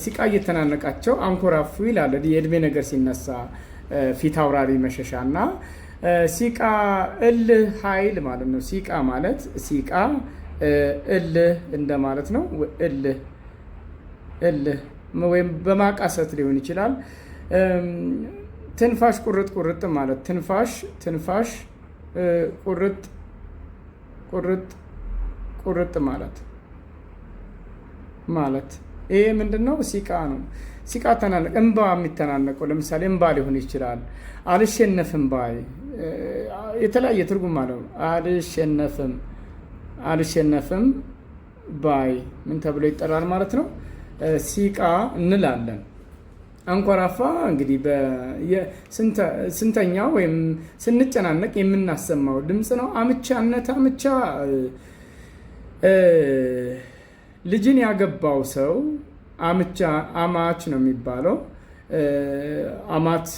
A: ሲቃ እየተናነቃቸው አንኮራፉ ይላል። የእድሜ ነገር ሲነሳ ፊት አውራሪ መሸሻ እና ሲቃ እልህ ኃይል ማለት ነው። ሲቃ ማለት እልህ እንደማለት ነው። እልህ ወይም በማቃሰት ሊሆን ይችላል። ትንፋሽ ቁርጥ ማለት ትንፋሽ ቁርጥ ማለት ይሄ ምንድን ነው? ሲቃ ነው። ሲቃ ተናነቅ፣ እንባ የሚተናነቀው ለምሳሌ እንባ ሊሆን ይችላል። አልሸነፍም ባይ የተለያየ ትርጉም አለው። አልሸነፍም ባይ ምን ተብሎ ይጠራል ማለት ነው? ሲቃ እንላለን። አንኮራፋ እንግዲህ ስንተኛ ወይም ስንጨናነቅ የምናሰማው ድምፅ ነው። አምቻነት ልጅን ያገባው ሰው አማች ነው የሚባለው። አማት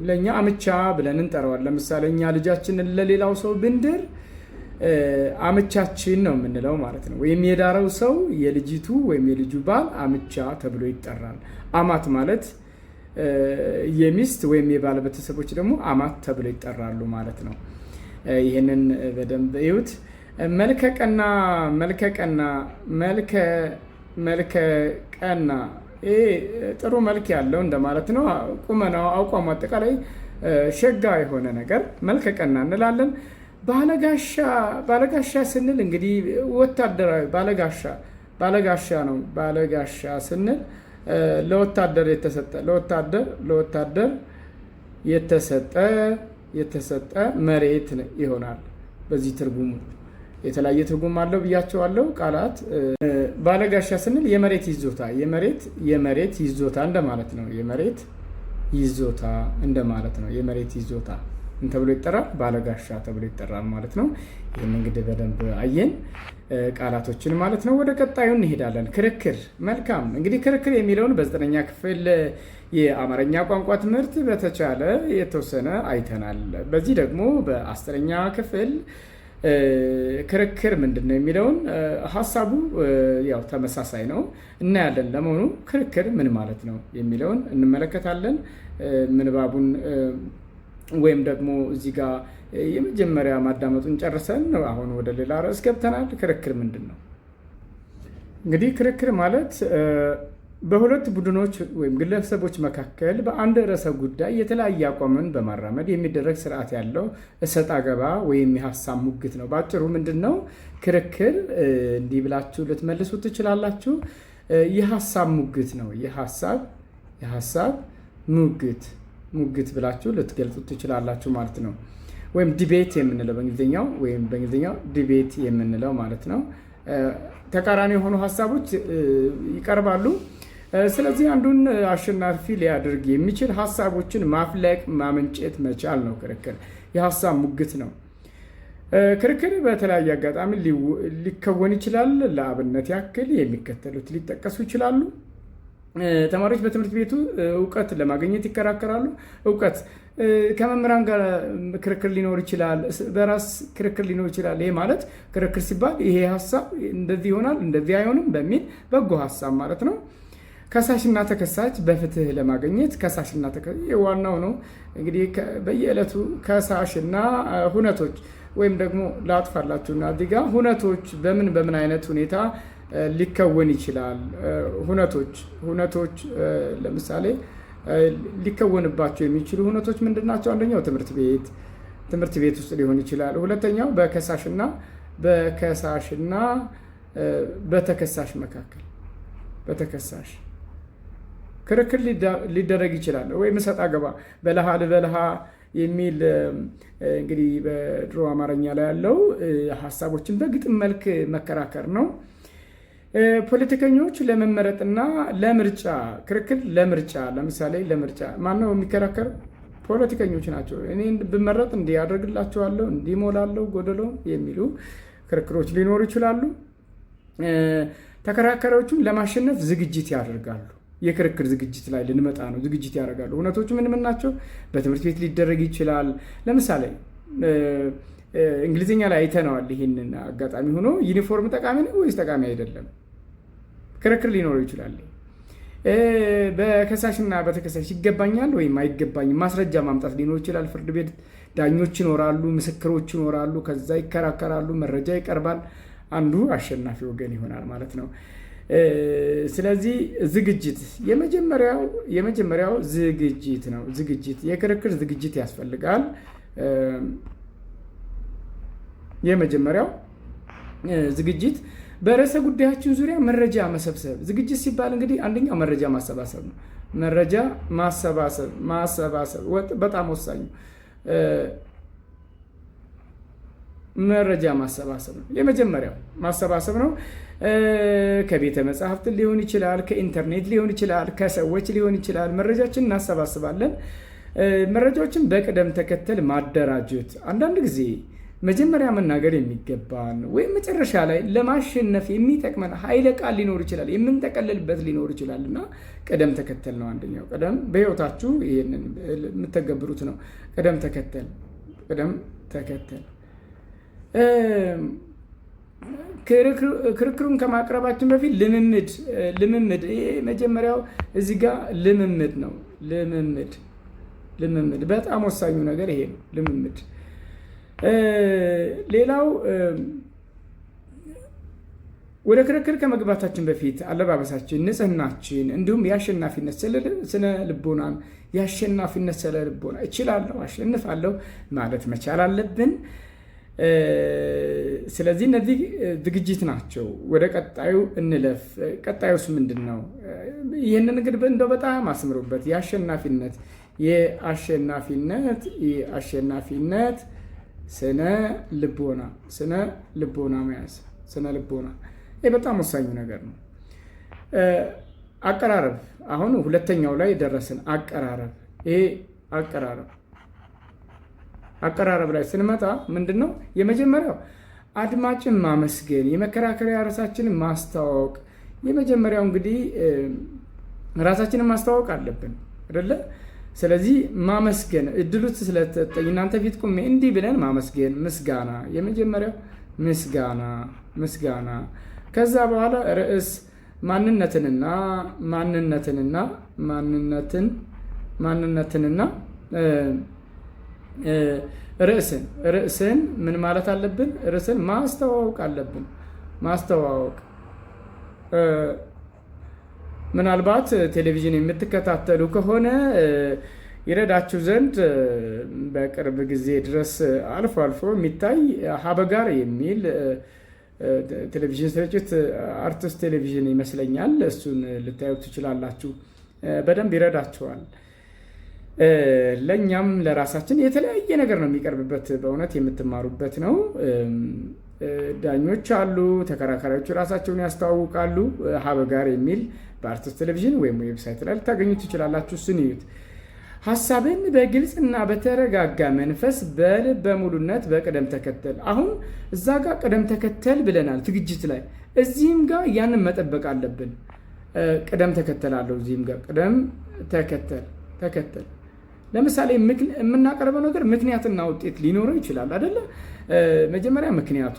A: ለእኛ አምቻ ብለን እንጠራዋል። ለምሳሌ እኛ ልጃችንን ለሌላው ሰው ብንድር አምቻችን ነው የምንለው ማለት ነው። ወይም የዳረው ሰው የልጅቱ ወይም የልጁ ባል አምቻ ተብሎ ይጠራል። አማት ማለት የሚስት ወይም የባል ቤተሰቦች ደግሞ አማት ተብሎ ይጠራሉ ማለት ነው። ይህንን በደንብ እዩት። መልከቀና ይሄ ጥሩ መልክ ያለው እንደማለት ነው። ቁመናው፣ አቋሙ፣ አጠቃላይ ሸጋ የሆነ ነገር መልከቀና እንላለን። ባለጋሻ ስንል እንግዲህ ወታደራዊ ባለጋሻ ነው። ባለጋሻ ስንል ለወታደር የተሰጠ መሬት ይሆናል። በዚህ ትርጉሙ የተለያየ ትርጉም አለው ብያቸዋለሁ። ቃላት ባለጋሻ ስንል የመሬት ይዞታ እንደማለት ነው። የመሬት ይዞታ እንደማለት ነው። የመሬት ይዞታ ተብሎ ይጠራል። ባለጋሻ ተብሎ ይጠራል ማለት ነው። ይህን እንግዲህ በደንብ አየን ቃላቶችን ማለት ነው። ወደ ቀጣዩ እንሄዳለን። ክርክር። መልካም እንግዲህ ክርክር የሚለውን በ9ኛ ክፍል የአማርኛ ቋንቋ ትምህርት በተቻለ የተወሰነ አይተናል። በዚህ ደግሞ በ10ኛ ክፍል ክርክር ምንድን ነው የሚለውን ሀሳቡ ያው ተመሳሳይ ነው እናያለን። ለመሆኑ ክርክር ምን ማለት ነው የሚለውን እንመለከታለን። ምንባቡን ወይም ደግሞ እዚህ ጋር የመጀመሪያ ማዳመጡን ጨርሰን አሁን ወደ ሌላ ርዕስ ገብተናል። ክርክር ምንድን ነው? እንግዲህ ክርክር ማለት በሁለት ቡድኖች ወይም ግለሰቦች መካከል በአንድ ርዕሰ ጉዳይ የተለያየ አቋምን በማራመድ የሚደረግ ስርዓት ያለው እሰጥ አገባ ወይም የሀሳብ ሙግት ነው። በአጭሩ ምንድን ነው ክርክር? እንዲህ ብላችሁ ልትመልሱ ትችላላችሁ። የሀሳብ ሙግት ነው። የሀሳብ ሙግት ብላችሁ ልትገልጹ ትችላላችሁ ማለት ነው። ወይም ዲቤት የምንለው በእንግሊዝኛው ዲቤት የምንለው ማለት ነው። ተቃራኒ የሆኑ ሀሳቦች ይቀርባሉ። ስለዚህ አንዱን አሸናፊ ሊያደርግ የሚችል ሀሳቦችን ማፍለቅ ማመንጨት መቻል ነው ክርክር። የሀሳብ ሙግት ነው። ክርክር በተለያየ አጋጣሚ ሊከወን ይችላል። ለአብነት ያክል የሚከተሉት ሊጠቀሱ ይችላሉ። ተማሪዎች በትምህርት ቤቱ እውቀት ለማግኘት ይከራከራሉ። እውቀት ከመምህራን ጋር ክርክር ሊኖር ይችላል። በራስ ክርክር ሊኖር ይችላል። ይሄ ማለት ክርክር ሲባል ይሄ ሀሳብ እንደዚህ ይሆናል እንደዚህ አይሆንም በሚል በጎ ሀሳብ ማለት ነው። ከሳሽና ተከሳሽ በፍትህ ለማግኘት ከሳሽና ዋናው ነው እንግዲህ በየዕለቱ ከሳሽና ሁነቶች ወይም ደግሞ ላጥፋላችሁና እዚህ ጋር ሁነቶች በምን አይነት ሁኔታ ሊከወን ይችላል። ሁነቶች ለምሳሌ ሊከወንባቸው የሚችሉ ሁነቶች ምንድን ናቸው? አንደኛው ትምህርት ቤት ውስጥ ሊሆን ይችላል። ሁለተኛው በከሳሽና በተከሳሽ መካከል ክርክር ሊደረግ ይችላል። ወይም እሰጥ አገባ በለሃ ልበልሃ የሚል እንግዲህ በድሮ አማርኛ ላይ ያለው ሀሳቦችን በግጥም መልክ መከራከር ነው። ፖለቲከኞች ለመመረጥና ለምርጫ ክርክር ለምሳሌ ለምርጫ ማነው የሚከራከር? ፖለቲከኞች ናቸው። እኔ ብመረጥ እንዲህ ያደርግላቸዋለሁ እንዲሞላለሁ ጎደሎ የሚሉ ክርክሮች ሊኖሩ ይችላሉ። ተከራካሪዎቹም ለማሸነፍ ዝግጅት ያደርጋሉ። የክርክር ዝግጅት ላይ ልንመጣ ነው። ዝግጅት ያደርጋሉ። እውነቶቹ ምን ናቸው? በትምህርት ቤት ሊደረግ ይችላል። ለምሳሌ እንግሊዝኛ ላይ አይተነዋል። ይህንን አጋጣሚ ሆኖ ዩኒፎርም ጠቃሚ ነው ወይስ ጠቃሚ አይደለም? ክርክር ሊኖረው ይችላል። በከሳሽና በተከሳሽ ይገባኛል ወይም አይገባኝም ማስረጃ ማምጣት ሊኖር ይችላል። ፍርድ ቤት ዳኞች ይኖራሉ፣ ምስክሮች ይኖራሉ። ከዛ ይከራከራሉ፣ መረጃ ይቀርባል። አንዱ አሸናፊ ወገን ይሆናል ማለት ነው። ስለዚህ ዝግጅት የመጀመሪያው ዝግጅት ነው። የክርክር ዝግጅት ያስፈልጋል። የመጀመሪያው ዝግጅት በርዕሰ ጉዳያችን ዙሪያ መረጃ መሰብሰብ። ዝግጅት ሲባል እንግዲህ አንደኛው መረጃ ማሰባሰብ ነው። መረጃ ማሰባሰብ በጣም ወሳኝ መረጃ ማሰባሰብ ነው። የመጀመሪያው ማሰባሰብ ነው። ከቤተ መጽሐፍት ሊሆን ይችላል፣ ከኢንተርኔት ሊሆን ይችላል፣ ከሰዎች ሊሆን ይችላል። መረጃችን እናሰባስባለን። መረጃዎችን በቅደም ተከተል ማደራጀት። አንዳንድ ጊዜ መጀመሪያ መናገር የሚገባን ወይም መጨረሻ ላይ ለማሸነፍ የሚጠቅመን ኃይለ ቃል ሊኖር ይችላል፣ የምንጠቀልልበት ሊኖር ይችላል እና ቅደም ተከተል ነው አንደኛው። በሕይወታችሁ ይህንን የምተገብሩት ነው። ቅደም ተከተል ክርክሩን ከማቅረባችን በፊት ልምምድ። ይሄ መጀመሪያው እዚህ ጋር ልምምድ ነው። ልምምድ በጣም ወሳኙ ነገር ይሄ ነው። ልምምድ። ሌላው ወደ ክርክር ከመግባታችን በፊት አለባበሳችን፣ ንጽህናችን እንዲሁም የአሸናፊነት ስነ ልቦና እችላለሁ፣ አሸንፋለሁ ማለት መቻል አለብን። ስለዚህ እነዚህ ዝግጅት ናቸው። ወደ ቀጣዩ እንለፍ። ቀጣዩስ ምንድን ነው? ይህንን እንግዲህ እንደው በጣም አስምሩበት። የአሸናፊነት ስነ ልቦና መያዝ። ስነ ልቦና ይህ በጣም ወሳኙ ነገር ነው። አቀራረብ። አሁን ሁለተኛው ላይ ደረስን። አቀራረብ። ይሄ አቀራረብ ላይ ስንመጣ ምንድን ነው የመጀመሪያው? አድማጭን ማመስገን፣ የመከራከሪያ ራሳችንን ማስተዋወቅ። የመጀመሪያው እንግዲህ ራሳችንን ማስተዋወቅ አለብን አይደለ? ስለዚህ ማመስገን፣ እድሉ ስለተሰጠኝ እናንተ ፊት ቁሜ እንዲህ ብለን ማመስገን፣ ምስጋና። የመጀመሪያው ምስጋና። ከዛ በኋላ ርዕስ፣ ማንነትንና ርዕስን ምን ማለት አለብን? ርዕስን ማስተዋወቅ አለብን። ምናልባት ቴሌቪዥን የምትከታተሉ ከሆነ ይረዳችሁ ዘንድ በቅርብ ጊዜ ድረስ አልፎ አልፎ የሚታይ ሀበጋር የሚል ቴሌቪዥን ስርጭት አርትስ ቴሌቪዥን ይመስለኛል። እሱን ልታዩት ትችላላችሁ። በደንብ ይረዳችኋል። ለእኛም ለራሳችን የተለያየ ነገር ነው የሚቀርብበት። በእውነት የምትማሩበት ነው። ዳኞች አሉ፣ ተከራካሪዎቹ ራሳቸውን ያስተዋውቃሉ። ሀበጋር የሚል በአርትስ ቴሌቪዥን ወይም ዌብሳይት ላይ ልታገኙ ትችላላችሁ። እሱን እዩት። ሀሳብን በግልጽና በተረጋጋ መንፈስ በልበ ሙሉነት በቅደም ተከተል። አሁን እዛ ጋር ቅደም ተከተል ብለናል ዝግጅት ላይ፣ እዚህም ጋር ያንን መጠበቅ አለብን። ቅደም ተከተል አለው። እዚህም ጋር ቅደም ተከተል። ለምሳሌ የምናቀርበው ነገር ምክንያትና ውጤት ሊኖረው ይችላል አይደለ? መጀመሪያ ምክንያቱ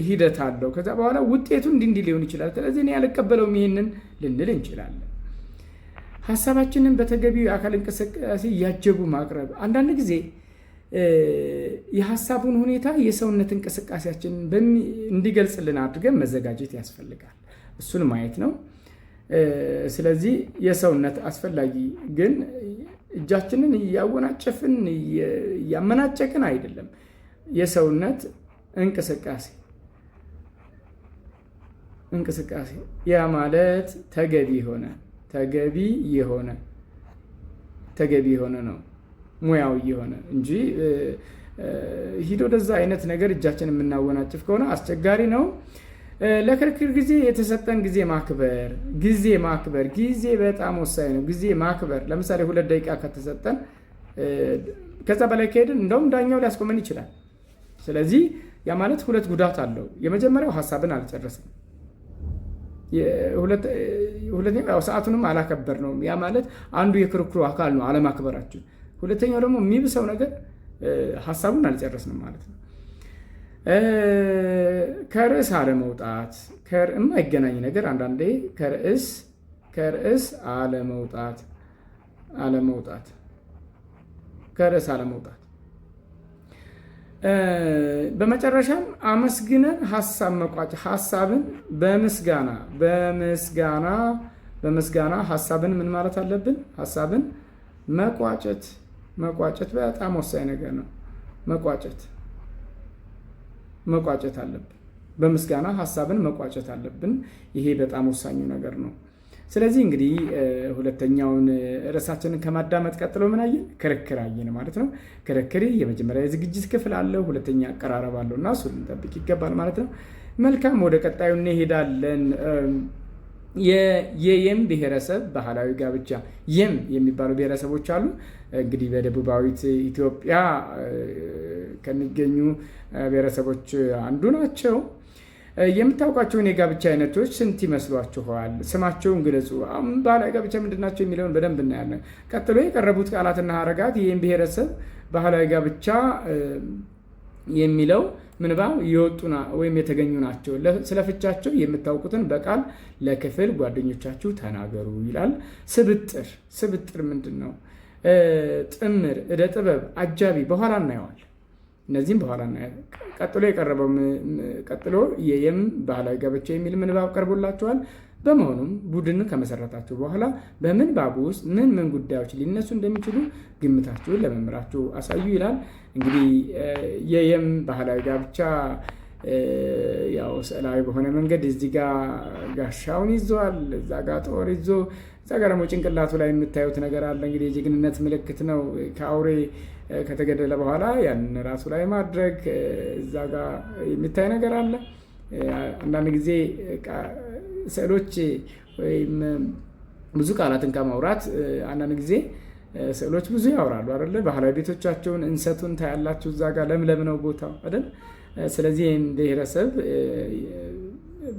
A: ሂደት አለው። ከዛ በኋላ ውጤቱ እንዲህ ሊሆን ይችላል። ስለዚህ እኔ ያልቀበለውም ይሄንን ልንል እንችላለን። ሀሳባችንን በተገቢው የአካል እንቅስቃሴ እያጀቡ ማቅረብ። አንዳንድ ጊዜ የሀሳቡን ሁኔታ የሰውነት እንቅስቃሴያችንን እንዲገልጽልን አድርገን መዘጋጀት ያስፈልጋል። እሱን ማየት ነው። ስለዚህ የሰውነት አስፈላጊ ግን እጃችንን እያወናጨፍን እያመናጨቅን አይደለም። የሰውነት እንቅስቃሴ ያ ማለት ተገቢ የሆነ ነው፣ ሙያዊ የሆነ እንጂ ሂዶ ወደዛ አይነት ነገር እጃችን የምናወናጭፍ ከሆነ አስቸጋሪ ነው። ለክርክር ጊዜ የተሰጠን ጊዜ ማክበር ጊዜ በጣም ወሳኝ ነው። ጊዜ ማክበር። ለምሳሌ 2 ደቂቃ ከተሰጠን ከዛ በላይ ከሄድን እንደውም ዳኛው ሊያስቆመን ይችላል። ስለዚህ ያ ማለት 2 ጉዳት አለው። የመጀመሪያው ሀሳብን አልጨረስም፣ ሁለተኛው ሰዓቱንም አላከበር ነው። ያ ማለት አንዱ የክርክሩ አካል ነው አለማክበራችን። ሁለተኛው ደግሞ የሚብሰው ነገር ሀሳቡን አልጨረስንም ማለት ነው። ከርዕስ አለመውጣት፣ የማይገናኝ ነገር አንዳንዴ ከርዕስ አለመውጣት። በመጨረሻም አመስግነን ሀሳብ መቋጨት። ሀሳብን በምስጋና ሀሳብን ምን ማለት አለብን? ሀሳብን መቋጨት በጣም ወሳኝ ነገር ነው። መቋጨት አለብን። በምስጋና ሀሳብን መቋጨት አለብን። ይሄ በጣም ወሳኙ ነገር ነው። ስለዚህ እንግዲህ ሁለተኛውን ርዕሳችንን ከማዳመጥ ቀጥሎ ምን አየን? ክርክር አየን ማለት ነው። ክርክር የመጀመሪያ የዝግጅት ክፍል አለው፣ ሁለተኛ አቀራረብ አለው እና እሱን ልንጠብቅ ይገባል ማለት ነው። መልካም፣ ወደ ቀጣዩ እንሄዳለን። የየም ብሔረሰብ ባህላዊ ጋብቻ። የም የሚባሉ ብሔረሰቦች አሉ። እንግዲህ በደቡባዊት ኢትዮጵያ ከሚገኙ ብሔረሰቦች አንዱ ናቸው። የምታውቋቸውን የጋብቻ አይነቶች ስንት ይመስሏችኋል? ስማቸውን ግለጹ። ባህላዊ ጋብቻ ምንድን ናቸው የሚለውን በደንብ እናያለን። ቀጥሎ የቀረቡት ቃላትና ሀረጋት የየም ብሔረሰብ ባህላዊ ጋብቻ የሚለው ምንባብ የወጡና ወይም የተገኙ ናቸው። ስለ ፍቻቸው የምታውቁትን በቃል ለክፍል ጓደኞቻችሁ ተናገሩ ይላል። ስብጥር ምንድን ነው? ጥምር፣ እደ ጥበብ፣ አጃቢ በኋላ እናየዋል። እነዚህም በኋላ እናያለን። ቀጥሎ የየም ባህላዊ ጋብቻ የሚል ምንባብ ቀርቦላቸዋል። በመሆኑም ቡድን ከመሰረታችሁ በኋላ በምንባቡ ውስጥ ምን ጉዳዮች ሊነሱ እንደሚችሉ ግምታችሁን ለመምህራችሁ አሳዩ ይላል። እንግዲህ የየም ባህላዊ ጋብቻ ያው ስዕላዊ በሆነ መንገድ እዚህ ጋ ጋሻውን ይዟል፣ እዛ ጋ ጦር ይዞ፣ እዛ ጋ ደግሞ ጭንቅላቱ ላይ የምታዩት ነገር አለ። እንግዲህ የጀግንነት ምልክት ነው። ከአውሬ ከተገደለ በኋላ ያን ራሱ ላይ ማድረግ እዛ ጋ የሚታይ ነገር አለ። አንዳንድ ጊዜ ስዕሎች ወይም ብዙ ቃላትን ከማውራት አንዳንድ ጊዜ ስዕሎች ብዙ ያወራሉ አይደለ? ባህላዊ ቤቶቻቸውን እንሰቱን ታያላችሁ። እዛ ጋር ለምለም ነው ቦታው አይደል? ስለዚህ ይህን ብሔረሰብ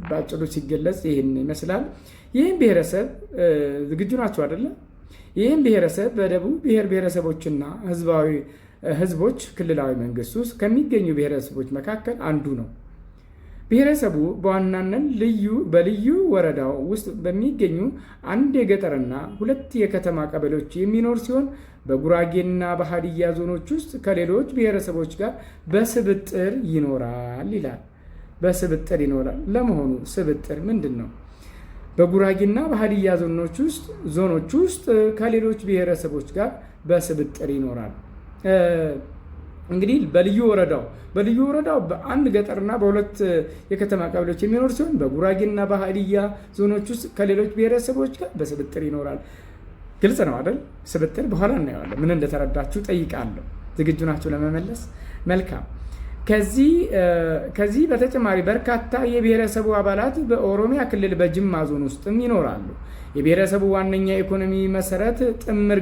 A: በአጭሩ ሲገለጽ ይህን ይመስላል። ይህን ብሔረሰብ ዝግጁ ናቸው አይደለ? ይህን ብሔረሰብ በደቡብ ብሔር ብሔረሰቦችና ህዝቦች ክልላዊ መንግስት ውስጥ ከሚገኙ ብሔረሰቦች መካከል አንዱ ነው። ብሔረሰቡ በዋናነት በልዩ ወረዳው ውስጥ በሚገኙ 1 የገጠርና 2 የከተማ ቀበሌዎች የሚኖር ሲሆን በጉራጌና በሀዲያ ዞኖች ውስጥ ከሌሎች ብሔረሰቦች ጋር በስብጥር ይኖራል ይላል። በስብጥር ይኖራል። ለመሆኑ ስብጥር ምንድን ነው? በጉራጌና በሀዲያ ዞኖች ውስጥ ከሌሎች ብሔረሰቦች ጋር በስብጥር ይኖራል። እንግዲህ በልዩ ወረዳው በአንድ ገጠርና በሁለት የከተማ ቀበሌዎች የሚኖር ሲሆን በጉራጌና በሀዲያ ዞኖች ውስጥ ከሌሎች ብሔረሰቦች ጋር በስብጥር ይኖራል። ግልጽ ነው አይደል? ስብጥር በኋላ እናየዋለን። ምን እንደተረዳችሁ ጠይቃለሁ። ዝግጁ ናቸው ለመመለስ? መልካም። ከዚህ በተጨማሪ በርካታ የብሔረሰቡ አባላት በኦሮሚያ ክልል በጅማ ዞን ውስጥም ይኖራሉ። የብሔረሰቡ ዋነኛ የኢኮኖሚ መሰረት ጥምር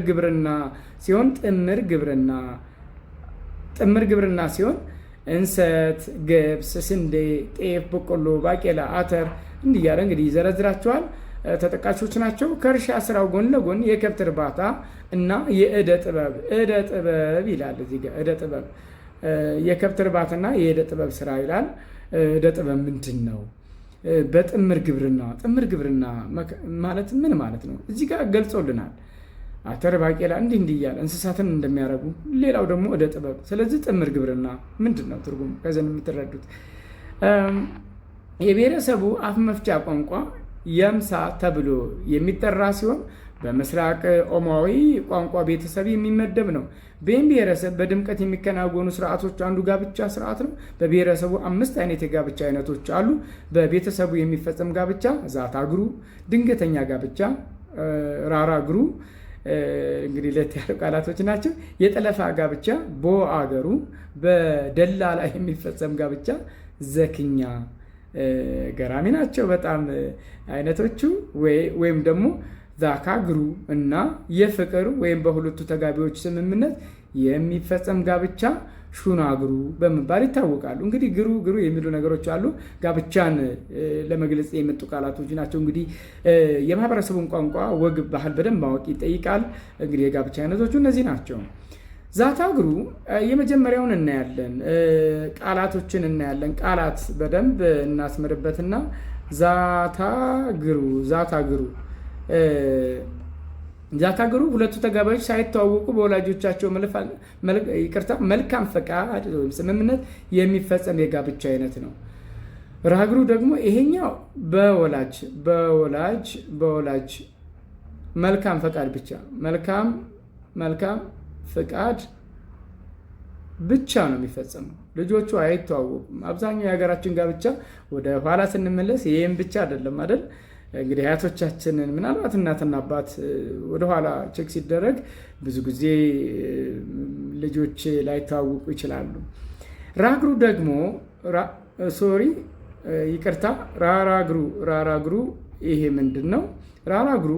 A: ግብርና ሲሆን እንሰት፣ ገብስ፣ ስንዴ፣ ጤፍ፣ በቆሎ፣ ባቄላ፣ አተር እንዲህ እያለ እንግዲህ ይዘረዝራቸዋል። ተጠቃሾች ናቸው። ከእርሻ ስራው ጎን ለጎን የከብት እርባታ እና የእደ ጥበብ ይላል። እዚህ ጋር እደ ጥበብ የከብት እርባታና የእደ ጥበብ ስራ ይላል። እደ ጥበብ ምንድን ነው? በጥምር ግብርና ማለት ምን ማለት ነው? እዚህ ጋር ገልጾልናል። አተር፣ ባቄላ እንዲህ እያለ እንስሳትን እንደሚያረጉ፣ ሌላው ደግሞ እደ ጥበብ። ስለዚህ ጥምር ግብርና ምንድን ነው ትርጉም? ከዚህ የምትረዱት የብሔረሰቡ አፍ መፍቻ ቋንቋ የምሳ ተብሎ የሚጠራ ሲሆን በምስራቅ ኦሞዊ ቋንቋ ቤተሰብ የሚመደብ ነው። በይህም ብሔረሰብ በድምቀት የሚከናወኑ ስርዓቶች አንዱ ጋብቻ ስርዓት ነው። በብሔረሰቡ 5 አይነት የጋብቻ አይነቶች አሉ። በቤተሰቡ የሚፈጸም ጋብቻ፣ ዛታግሩ፣ ድንገተኛ ጋብቻ፣ ራራግሩ እንግዲህ ለት ያሉ ቃላቶች ናቸው። የጠለፋ ጋብቻ፣ ቦአገሩ፣ በደላላ የሚፈጸም ጋብቻ፣ ዘክኛ ገራሚ ናቸው በጣም አይነቶቹ። ወይም ደግሞ ዛካግሩ እና የፍቅር ወይም በሁለቱ ተጋቢዎች ስምምነት የሚፈጸም ጋብቻ ሹናግሩ በመባል ይታወቃሉ። እንግዲህ ግሩ የሚሉ ነገሮች አሉ። ጋብቻን ለመግለጽ የመጡ ቃላቶች ናቸው። እንግዲህ የማህበረሰቡን ቋንቋ፣ ወግ፣ ባህል በደንብ ማወቅ ይጠይቃል። እንግዲህ የጋብቻ አይነቶቹ እነዚህ ናቸው። ዛታግሩ የመጀመሪያውን እናያለን። ቃላቶችን እናያለን። ቃላት በደንብ እናስምርበትና ዛታግሩ ሁለቱ ተጋባዮች ሳይተዋወቁ በወላጆቻቸው መልካም ፈቃድ ወይም ስምምነት የሚፈጸም የጋብቻ አይነት ነው። ራግሩ ደግሞ ይሄኛው በወላጅ መልካም ፈቃድ ብቻ መልካም ፍቃድ ብቻ ነው የሚፈጸመው። ልጆቹ አይተዋወቁም። አብዛኛው የሀገራችን ጋብቻ ወደ ኋላ ስንመለስ ይህም ብቻ አይደለም አይደል? እንግዲህ አያቶቻችንን ምናልባት እናትና አባት ወደኋላ ቼክ ሲደረግ ብዙ ጊዜ ልጆች ላይተዋወቁ ይችላሉ። ራግሩ ደግሞ ራራግሩ ይሄ ምንድን ነው? ራራግሩ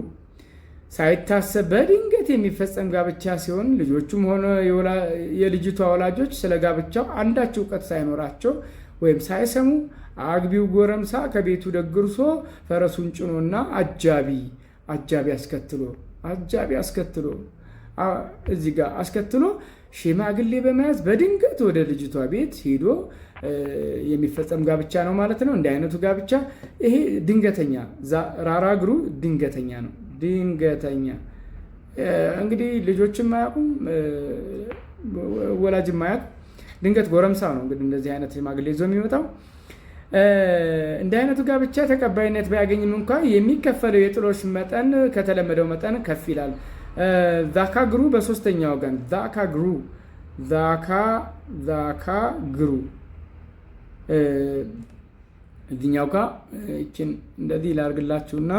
A: ሳይታሰብ በድንገት የሚፈጸም ጋብቻ ሲሆን ልጆቹም ሆነ የልጅቷ ወላጆች ስለ ጋብቻው አንዳች እውቀት ሳይኖራቸው ወይም ሳይሰሙ አግቢው ጎረምሳ ከቤቱ ደግርሶ ፈረሱን ጭኖና አጃቢ አስከትሎ ሽማግሌ በመያዝ በድንገት ወደ ልጅቷ ቤት ሄዶ የሚፈጸም ጋብቻ ነው ማለት ነው። እንዲህ አይነቱ ጋብቻ ይሄ ድንገተኛ ራራግሩ ድንገተኛ ነው። እንግዲህ ልጆችን ማያውቁም ወላጅ ማያውቅ ድንገት ጎረምሳ ነው እንግዲህ እንደዚህ አይነት ሽማግሌ ይዞ የሚመጣው። እንዲህ አይነቱ ጋብቻ ተቀባይነት ባያገኝም እንኳ የሚከፈለው የጥሎሽ መጠን ከተለመደው መጠን ከፍ ይላል። ዛካግሩ በሶስተኛ ወገን ዛካግሩ እዚኛው ጋር እችን እንደዚህ ላርግላችሁና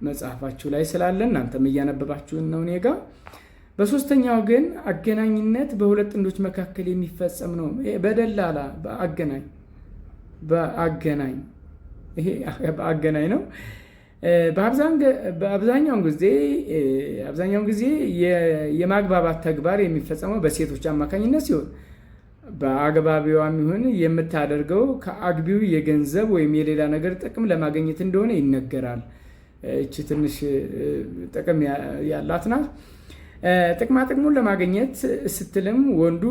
A: መጽሐፋችሁ ላይ ስላለ እናንተም እያነበባችሁን ነው። እኔ ጋር በሶስተኛው ግን አገናኝነት በሁለት ጥንዶች መካከል የሚፈጸም ነው። በደላላ በአገናኝ ነው። በአብዛኛውን ጊዜ የማግባባት ተግባር የሚፈጸመው በሴቶች አማካኝነት ሲሆን በአግባቢዋም ይሁን የምታደርገው ከአግቢው የገንዘብ ወይም የሌላ ነገር ጥቅም ለማግኘት እንደሆነ ይነገራል። እቺ ትንሽ ጥቅም ያላት ናት። ጥቅማ ጥቅሙን ለማግኘት ስትልም ወንዱ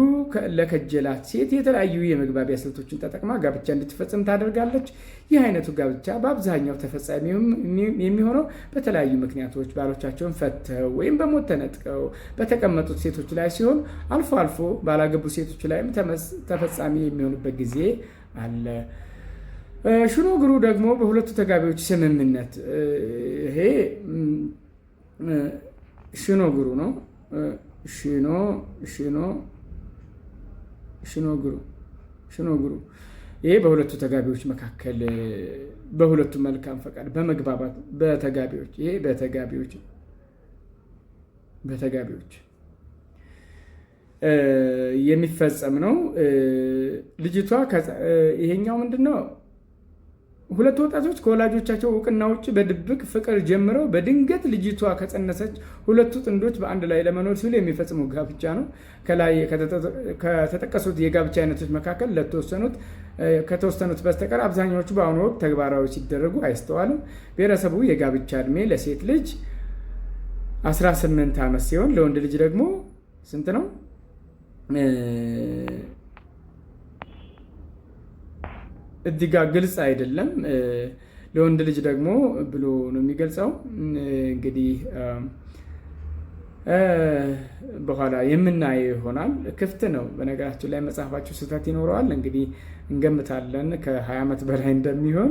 A: ለከጀላት ሴት የተለያዩ የመግባቢያ ስልቶችን ተጠቅማ ጋብቻ እንድትፈጽም ታደርጋለች። ይህ አይነቱ ጋብቻ በአብዛኛው ተፈጻሚ የሚሆነው በተለያዩ ምክንያቶች ባሎቻቸውን ፈተው ወይም በሞት ተነጥቀው በተቀመጡት ሴቶች ላይ ሲሆን አልፎ አልፎ ባላገቡ ሴቶች ላይም ተፈጻሚ የሚሆንበት ጊዜ አለ። ሽኖግሩ ደግሞ በሁለቱ ተጋቢዎች ስምምነት ይሄ ሽኖግሩ ነው። ሽኖግሩ ይሄ በሁለቱ ተጋቢዎች መካከል በሁለቱ መልካም ፈቃድ በመግባባት በተጋቢዎች ይሄ በተጋቢዎች የሚፈጸም ነው። ልጅቷ ይሄኛው ምንድነው? ሁለት ወጣቶች ከወላጆቻቸው እውቅና ውጭ በድብቅ ፍቅር ጀምረው በድንገት ልጅቷ ከጸነሰች ሁለቱ ጥንዶች በአንድ ላይ ለመኖር ሲሉ የሚፈጽሙ ጋብቻ ነው። ከላይ ከተጠቀሱት የጋብቻ አይነቶች መካከል ከተወሰኑት በስተቀር አብዛኛዎቹ በአሁኑ ወቅት ተግባራዊ ሲደረጉ አይስተዋልም። ብሔረሰቡ የጋብቻ እድሜ ለሴት ልጅ 18 ዓመት ሲሆን ለወንድ ልጅ ደግሞ ስንት ነው? እዚህ ጋር ግልጽ አይደለም። ለወንድ ልጅ ደግሞ ብሎ ነው የሚገልጸው። እንግዲህ በኋላ የምናየው ይሆናል። ክፍት ነው። በነገራችን ላይ መጽሐፋቸው ስህተት ይኖረዋል። እንግዲህ እንገምታለን ከ20 ዓመት በላይ እንደሚሆን።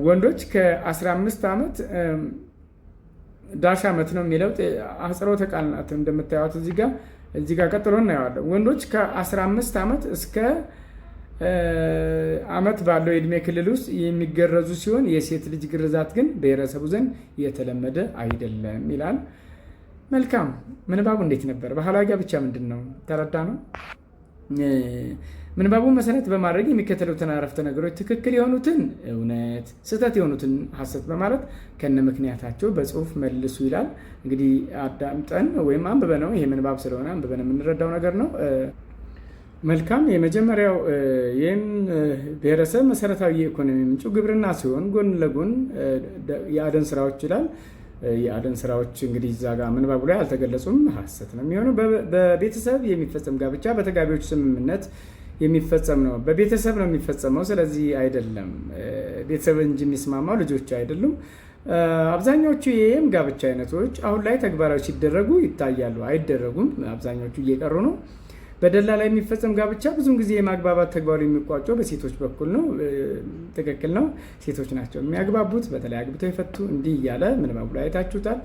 A: ወንዶች ከ15 ዓመት ዳሽ ዓመት ነው የሚለው አጽሮተ ቃል ናት እንደምታዩት እዚህ ጋር ቀጥሎ እናየዋለን። ወንዶች ከ15 ዓመት እስከ ዓመት ባለው የእድሜ ክልል ውስጥ የሚገረዙ ሲሆን የሴት ልጅ ግርዛት ግን ብሔረሰቡ ዘንድ የተለመደ አይደለም ይላል። መልካም። ምንባቡ እንዴት ነበር? ባህላዊ ጋብቻ ምንድን ነው? ተረዳ ነው። ምንባቡን መሰረት በማድረግ የሚከተሉትን አረፍተ ነገሮች ትክክል የሆኑትን እውነት፣ ስህተት የሆኑትን ሐሰት በማለት ከነ ምክንያታቸው በጽሁፍ መልሱ ይላል። እንግዲህ አዳምጠን ወይም አንብበ ነው። ይሄ ምንባብ ስለሆነ አንብበን የምንረዳው ነገር ነው። መልካም። የመጀመሪያው ይህም ብሔረሰብ መሰረታዊ የኢኮኖሚ ምንጩ ግብርና ሲሆን ጎን ለጎን የአደን ስራዎች ይላል። የአደን ስራዎች እንግዲህ እዛ ጋር ምንባቡ ላይ አልተገለጹም። ሐሰት ነው የሚሆነው። በቤተሰብ የሚፈጸም ጋብቻ በተጋቢዎች ስምምነት የሚፈጸም ነው። በቤተሰብ ነው የሚፈጸመው። ስለዚህ አይደለም ቤተሰብ እንጂ የሚስማማው ልጆች አይደሉም። አብዛኞቹ ይህም ጋብቻ አይነቶች አሁን ላይ ተግባራዊ ሲደረጉ ይታያሉ። አይደረጉም። አብዛኞቹ እየቀሩ ነው። በደላላ የሚፈጸም ጋብቻ ብዙውን ጊዜ የማግባባት ተግባሩ የሚቋጨው በሴቶች በኩል ነው። ትክክል ነው። ሴቶች ናቸው የሚያግባቡት። በተለይ አግብተው የፈቱ እንዲህ እያለ ምንባቡ ላይ አይታችሁታል።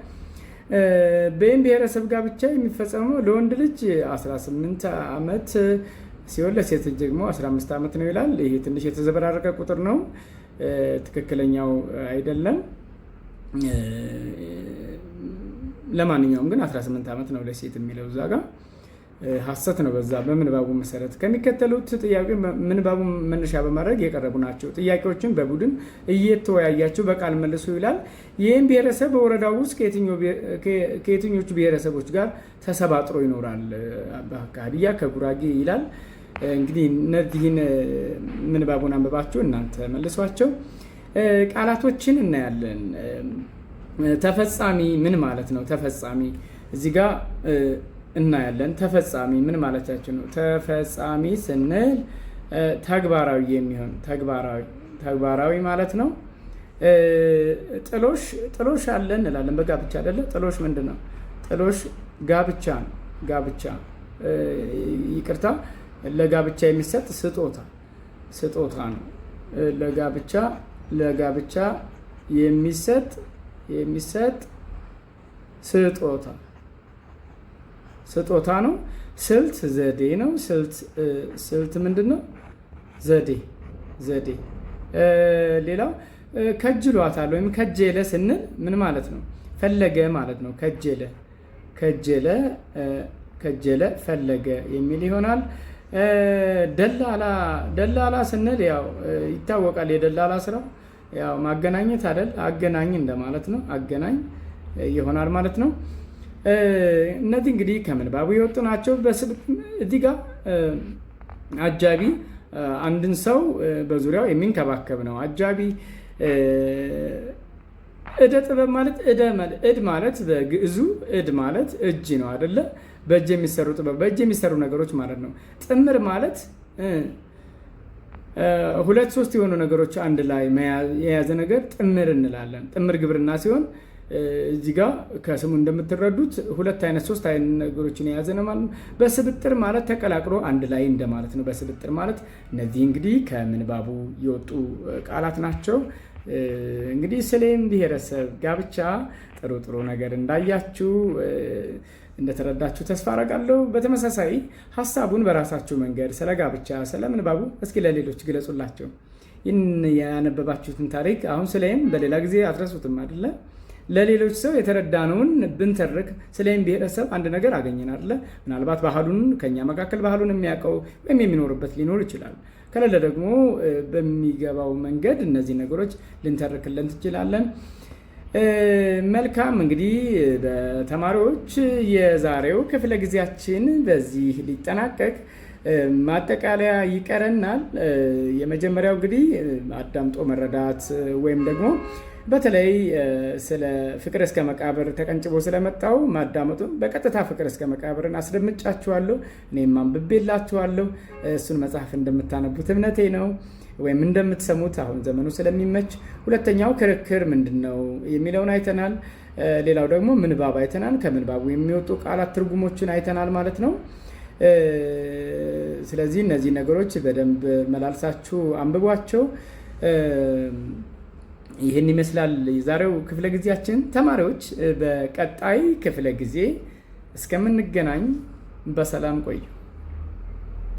A: በይህም ብሔረሰብ ጋብቻ የሚፈጸመው ለወንድ ልጅ 18 ዓመት ሲሆን ለሴት ልጅ ደግሞ 15 ዓመት ነው ይላል። ይሄ ትንሽ የተዘበራረቀ ቁጥር ነው። ትክክለኛው አይደለም። ለማንኛውም ግን 18 ዓመት ነው ለሴት የሚለው እዛ ጋር ሐሰት ነው። በዛ በምንባቡ መሰረት ከሚከተሉት ጥያቄ ምንባቡ መነሻ በማድረግ የቀረቡ ናቸው። ጥያቄዎችን በቡድን እየተወያያቸው በቃል መልሱ ይላል። ይህም ብሔረሰብ በወረዳው ውስጥ ከየትኞቹ ብሔረሰቦች ጋር ተሰባጥሮ ይኖራል? ከሀዲያ፣ ከጉራጌ ይላል። እንግዲህ እነዚህን ምንባቡን አንብባችሁ እናንተ መልሷቸው። ቃላቶችን እናያለን። ተፈጻሚ ምን ማለት ነው? ተፈጻሚ እዚህ ጋር እናያለን። ተፈጻሚ ምን ማለታችን ነው? ተፈጻሚ ስንል ተግባራዊ የሚሆን ተግባራዊ ማለት ነው። ጥሎሽ አለ እንላለን። በጋብቻ አይደለ? ጥሎሽ ምንድን ነው? ጥሎሽ ጋብቻ ነው። ጋብቻ ይቅርታ፣ ለጋብቻ የሚሰጥ ስጦታ ነው። ለጋብቻ የሚሰጥ ስጦታ ነው። ስልት ዘዴ ነው። ስልት ምንድን ነው? ዘዴ። ሌላው ከጅሏታል ወይም ከጀለ ስንል ምን ማለት ነው? ፈለገ ማለት ነው። ከጀለ ፈለገ የሚል ይሆናል። ደላላ ስንል ያው ይታወቃል። የደላላ ስራው ያው ማገናኘት አይደል? አገናኝ እንደማለት ነው። አገናኝ ይሆናል ማለት ነው። እነዚህ እንግዲህ ከምንባቡ የወጡ ናቸው። እዚህ ጋር አጃቢ አንድን ሰው በዙሪያው የሚንከባከብ ነው። አጃቢ እደ ጥበብ ማለት እድ ማለት በግዕዙ እድ ማለት እጅ ነው አይደለ? በእጅ የሚሰሩ ጥበብ፣ በእጅ የሚሰሩ ነገሮች ማለት ነው። ጥምር ማለት ሁለት ሶስት የሆኑ ነገሮች አንድ ላይ የያዘ ነገር ጥምር እንላለን። ጥምር ግብርና ሲሆን እዚህ ጋር ከስሙ እንደምትረዱት ሁለት አይነት ሶስት አይነት ነገሮችን የያዘ ነው ማለት ነው። በስብጥር ማለት ተቀላቅሎ አንድ ላይ እንደማለት ነው። በስብጥር ማለት እነዚህ እንግዲህ ከምንባቡ የወጡ ቃላት ናቸው። እንግዲህ ሰሌም ብሔረሰብ ጋብቻ ጥሩ ነገር እንዳያችሁ እንደተረዳችሁ ተስፋ አደርጋለሁ። በተመሳሳይ ሀሳቡን በራሳችሁ መንገድ ስለ ጋብቻ ስለ ምንባቡ እስኪ ለሌሎች ግለጹላቸው። ይህን ያነበባችሁትን ታሪክ አሁን ሰሌም በሌላ ጊዜ አትረሱትም አይደለ? ለሌሎች ሰው የተረዳነውን ብንተርክ ሰሌም ብሔረሰብ አንድ ነገር አገኘን አይደለ? ምናልባት ባህሉን ከኛ መካከል ባህሉን የሚያውቀው ወይም የሚኖርበት ሊኖር ይችላል። ከሌለ ደግሞ በሚገባው መንገድ እነዚህ ነገሮች ልንተርክልን ትችላለን። መልካም እንግዲህ በተማሪዎች የዛሬው ክፍለ ጊዜያችን በዚህ ሊጠናቀቅ ማጠቃለያ ይቀረናል። የመጀመሪያው እንግዲህ አዳምጦ መረዳት ወይም ደግሞ በተለይ ስለ ፍቅር እስከ መቃብር ተቀንጭቦ ስለመጣው ማዳመጡ በቀጥታ ፍቅር እስከ መቃብርን አስደምጫችኋለሁ። እኔም አንብቤላችኋለሁ። እሱን መጽሐፍ እንደምታነቡት እምነቴ ነው፣ ወይም እንደምትሰሙት አሁን ዘመኑ ስለሚመች። ሁለተኛው ክርክር ምንድን ነው የሚለውን አይተናል። ሌላው ደግሞ ምንባብ አይተናል። ከምንባቡ የሚወጡ ቃላት ትርጉሞችን አይተናል ማለት ነው። ስለዚህ እነዚህ ነገሮች በደንብ መላልሳችሁ አንብቧቸው። ይህን ይመስላል የዛሬው ክፍለ ጊዜያችን። ተማሪዎች በቀጣይ ክፍለ ጊዜ እስከምንገናኝ በሰላም ቆዩ።